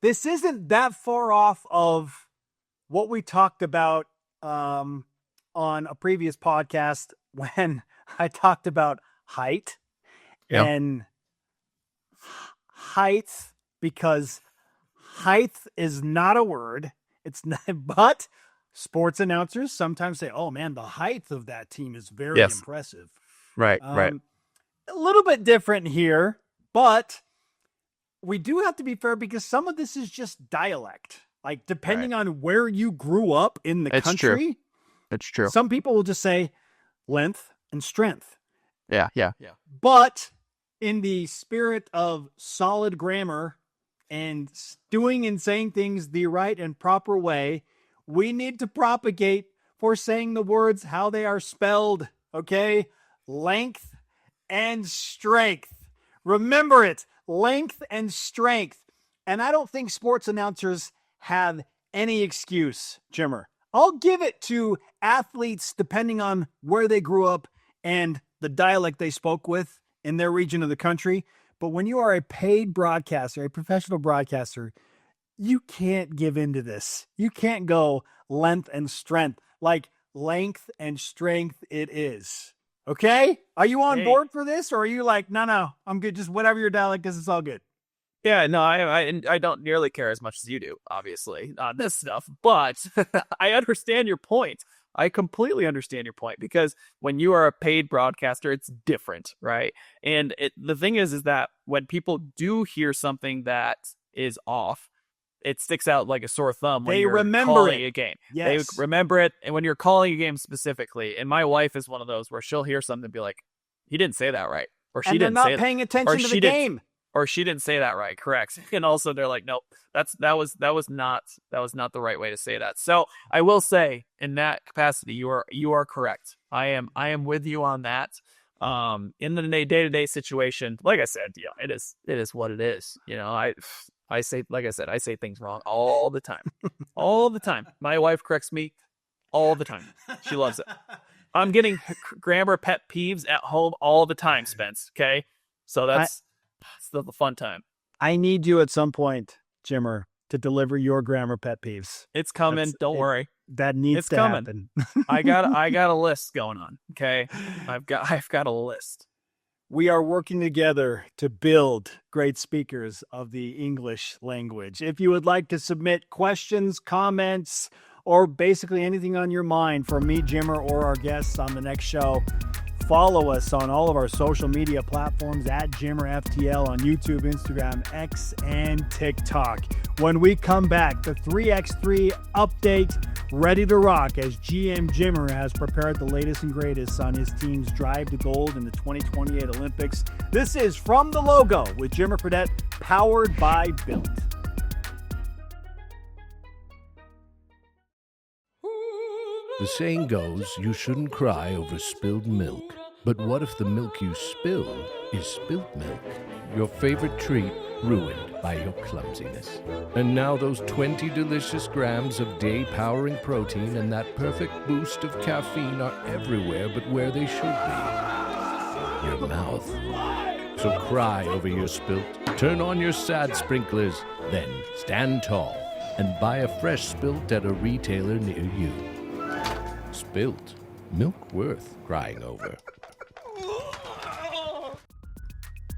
This isn't that far off of what we talked about on a previous podcast when I talked about height and height, because height is not a word. It's not, but sports announcers sometimes say, oh man, the height of that team is very impressive. Right. A little bit different here, but we do have to be fair because some of this is just dialect. Like, depending on where you grew up in the country. It's true. Some people will just say length and strength. Yeah. But in the spirit of solid grammar and doing and saying things the right and proper way, we need to propagate for saying the words how they are spelled. Okay? Length and strength. Remember it. Length and strength. And I don't think sports announcers have any excuse, Jimmer. I'll give it to athletes depending on where they grew up and the dialect they spoke with in their region of the country. But when you are a paid broadcaster, a professional broadcaster, you can't give into this. You can't go length and strength. Like, length and strength it is. Okay? Are you on board for this? Or are you like, no, I'm good. Just whatever your dialect is, it's all good. Yeah, no, I don't nearly care as much as you do, obviously, on this stuff, but I understand your point. I completely understand your point because when you are a paid broadcaster, it's different, right? And the thing is that when people do hear something that is off, it sticks out like a sore thumb when you're calling a game. Yes. They remember it, and when you're calling a game specifically, and my wife is one of those where she'll hear something and be like, he didn't say that right, or she didn't say that. And they're not paying attention to the game. Or she didn't say that right, correct? And also they're like, nope, that was not the right way to say that. So I will say, in that capacity, you are correct. I am with you on that. In the day-to-day situation, like I said, it is what it is. I say, like I said, I say things wrong all the time, all the time. My wife corrects me all the time. She loves it. I'm getting grammar pet peeves at home all the time, Spence. Okay, so that's the fun time. I need you at some point, Jimmer, to deliver your grammar pet peeves. It's coming. Don't worry. That needs to happen. I got a list going on. Okay, I've got a list. We are working together to build great speakers of the English language. If you would like to submit questions, comments, or basically anything on your mind for me, Jimmer, or our guests on the next show, follow us on all of our social media platforms at JimmerFTL on YouTube, Instagram, X, and TikTok. When we come back, the 3x3 update ready to rock as GM Jimmer has prepared the latest and greatest on his team's drive to gold in the 2028 Olympics. This is From the Logo with Jimmer Fredette, powered by Built. The saying goes, you shouldn't cry over spilled milk. But what if the milk you spilled is spilt milk? Your favorite treat ruined by your clumsiness. And now those 20 delicious grams of day-powering protein and that perfect boost of caffeine are everywhere but where they should be. Your mouth. So cry over your spilt, turn on your sad sprinklers, then stand tall and buy a fresh spilt at a retailer near you. Spilt. Milk worth crying over.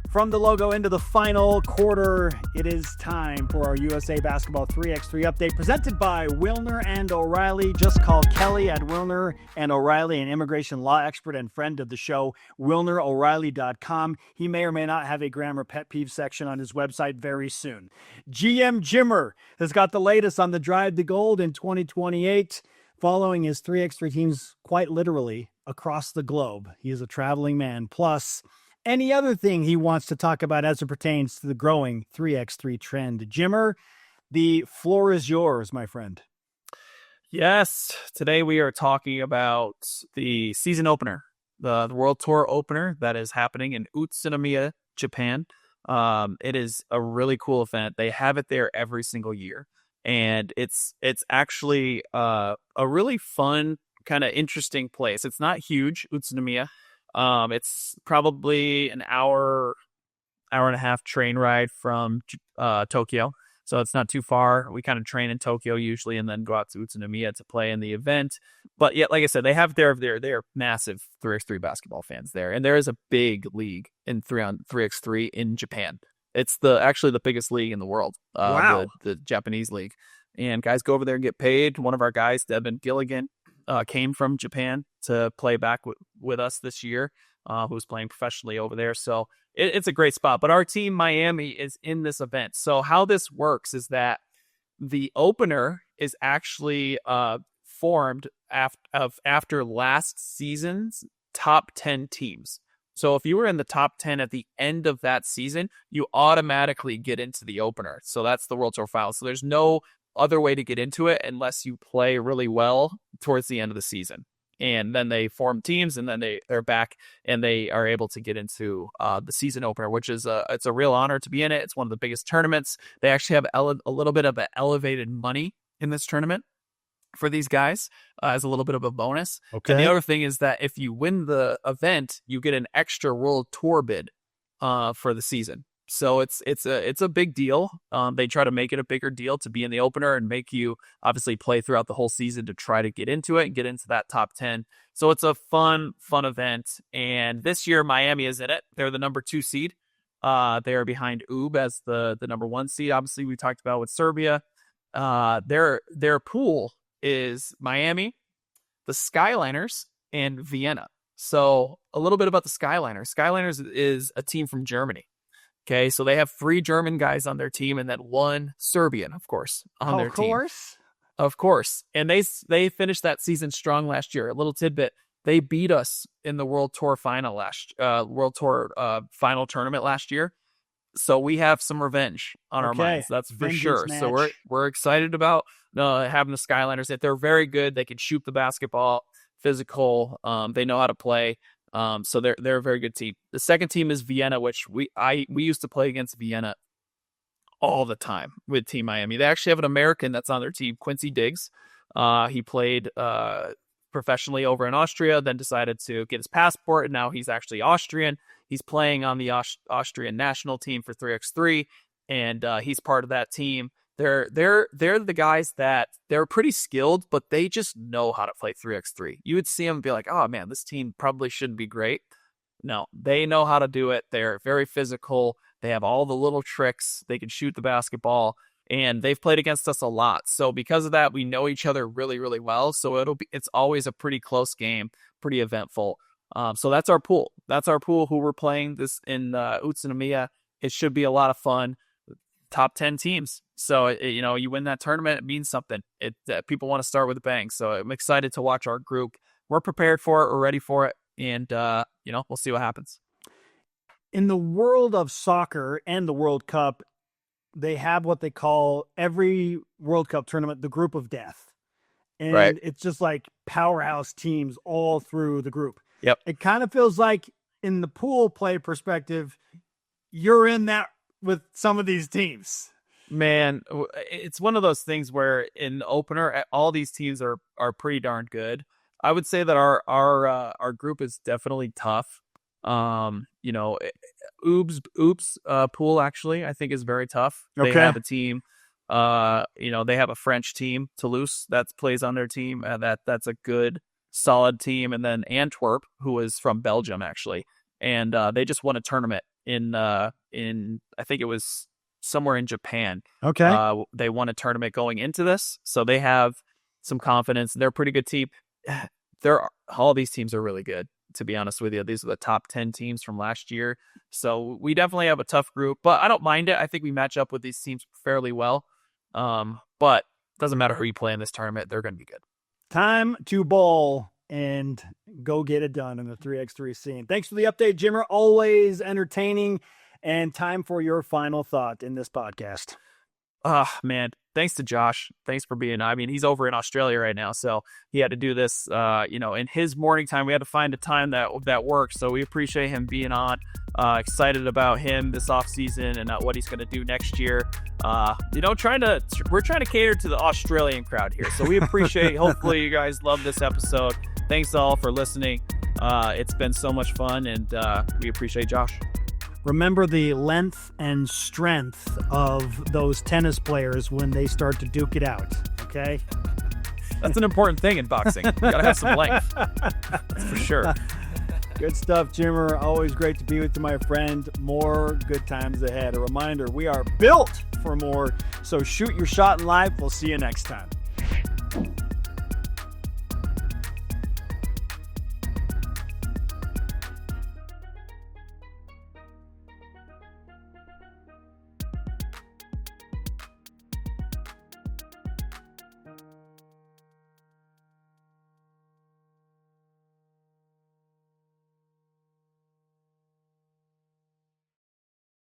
From the logo into the final quarter, it is time for our USA Basketball 3x3 update presented by Wilner and O'Reilly. Just call Kelly at Wilner and O'Reilly, an immigration law expert and friend of the show, WilnerO'Reilly.com. He may or may not have a grammar pet peeve section on his website very soon. GM Jimmer has got the latest on the drive to gold in 2028, following his 3x3 teams quite literally across the globe. He is a traveling man. Plus, any other thing he wants to talk about as it pertains to the growing 3x3 trend. Jimmer, the floor is yours, my friend. Yes, today we are talking about the season opener, the World Tour opener that is happening in Utsunomiya, Japan. It is a really cool event. They have it there every single year, and it's actually a really fun, kind of interesting place. It's not huge, Utsunomiya. It's probably an hour and a half train ride from Tokyo. So it's not too far. We kind of train in Tokyo usually and then go out to Utsunomiya to play in the event. But yet, like I said, they have they're massive 3x3 basketball fans there. And there is a big league in 3x3 in Japan. It's actually the biggest league in the world. Wow. The Japanese league. And guys go over there and get paid. One of our guys, Devin Gilligan, came from Japan to play back with us this year, who's playing professionally over there. So it's a great spot. But our team, Miami, is in this event. So how this works is that the opener is actually formed after last season's top 10 teams. So if you were in the top 10 at the end of that season, you automatically get into the opener. So that's the World Tour Finals. So there's no other way to get into it unless you play really well towards the end of the season. And then they form teams, and then they're back and they are able to get into the season opener, which is it's a real honor to be in it. It's one of the biggest tournaments. They actually have a little bit of elevated money in this tournament for these guys as a little bit of a bonus. Okay. And the other thing is that if you win the event, you get an extra World Tour bid for the season. So it's a big deal. They try to make it a bigger deal to be in the opener and make you obviously play throughout the whole season to try to get into it and get into that top 10. So it's a fun event. And this year Miami is in it. They're the number 2 seed. They are behind UB as the number 1 seed. Obviously, we talked about with Serbia. Their pool is Miami, the Skyliners, and Vienna. So a little bit about the Skyliners. Skyliners is a team from Germany. Okay, so they have 3 German guys on their team and then 1 Serbian, of course, on their team. Of course. And they finished that season strong last year. A little tidbit, they beat us in the World Tour final final tournament last year. So we have some revenge on our minds, that's for sure. Match. So we're excited about having the Skyliners. That they're very good. They can shoot the basketball, physical. They know how to play. So they're a very good team. The second team is Vienna, which we used to play against Vienna all the time with Team Miami. They actually have an American that's on their team, Quincy Diggs. He played professionally over in Austria, then decided to get his passport, and now he's actually Austrian. He's playing on the Austrian national team for 3x3, and he's part of that team. They're the guys that they're pretty skilled, but they just know how to play 3x3. You would see them and be like, oh man, this team probably shouldn't be great. No, they know how to do it. They're very physical. They have all the little tricks. They can shoot the basketball, and they've played against us a lot. So because of that, we know each other really, really well. So it's always a pretty close game, pretty eventful. So that's our pool. That's our pool who we're playing this in Utsunomiya. It should be a lot of fun. Top 10 teams. So, you win that tournament, it means something. People want to start with a bang. So I'm excited to watch our group. We're prepared for it. We're ready for it. And, we'll see what happens. In the world of soccer and the World Cup, they have what they call every World Cup tournament, the group of death. And right. It's just like powerhouse teams all through the group. Yep. It kind of feels like in the pool play perspective, you're in that with some of these teams. Man, it's one of those things where in the opener, all these teams are pretty darn good. I would say that our group is definitely tough. Oops pool actually I think is very tough. Okay. They have a team. They have a French team, Toulouse, that plays on their team. That's a good, solid team. And then Antwerp, who is from Belgium actually, and they just won a tournament in I think it was somewhere in Japan. Okay. They won a tournament going into this, so they have some confidence. They're a pretty good team. All these teams are really good, to be honest with you. These are the top 10 teams from last year. So we definitely have a tough group, but I don't mind it. I think we match up with these teams fairly well. But it doesn't matter who you play in this tournament. They're going to be good. Time to bowl and go get it done in the 3x3 scene. Thanks for the update, Jimmer. Always entertaining. And time for your final thought in this podcast. Man, thanks to Josh. Thanks for being, he's over in Australia right now, so he had to do this, in his morning time. We had to find a time that works, so we appreciate him being on. Excited about him this offseason and what he's going to do next year. We're trying to cater to the Australian crowd here, so we appreciate, hopefully you guys love this episode. Thanks all for listening. It's been so much fun, and we appreciate Josh. Remember the length and strength of those tennis players when they start to duke it out, okay? That's an important thing in boxing. You gotta have some length. That's for sure. Good stuff, Jimmer. Always great to be with you, my friend. More good times ahead. A reminder, we are built for more, so shoot your shot in life. We'll see you next time.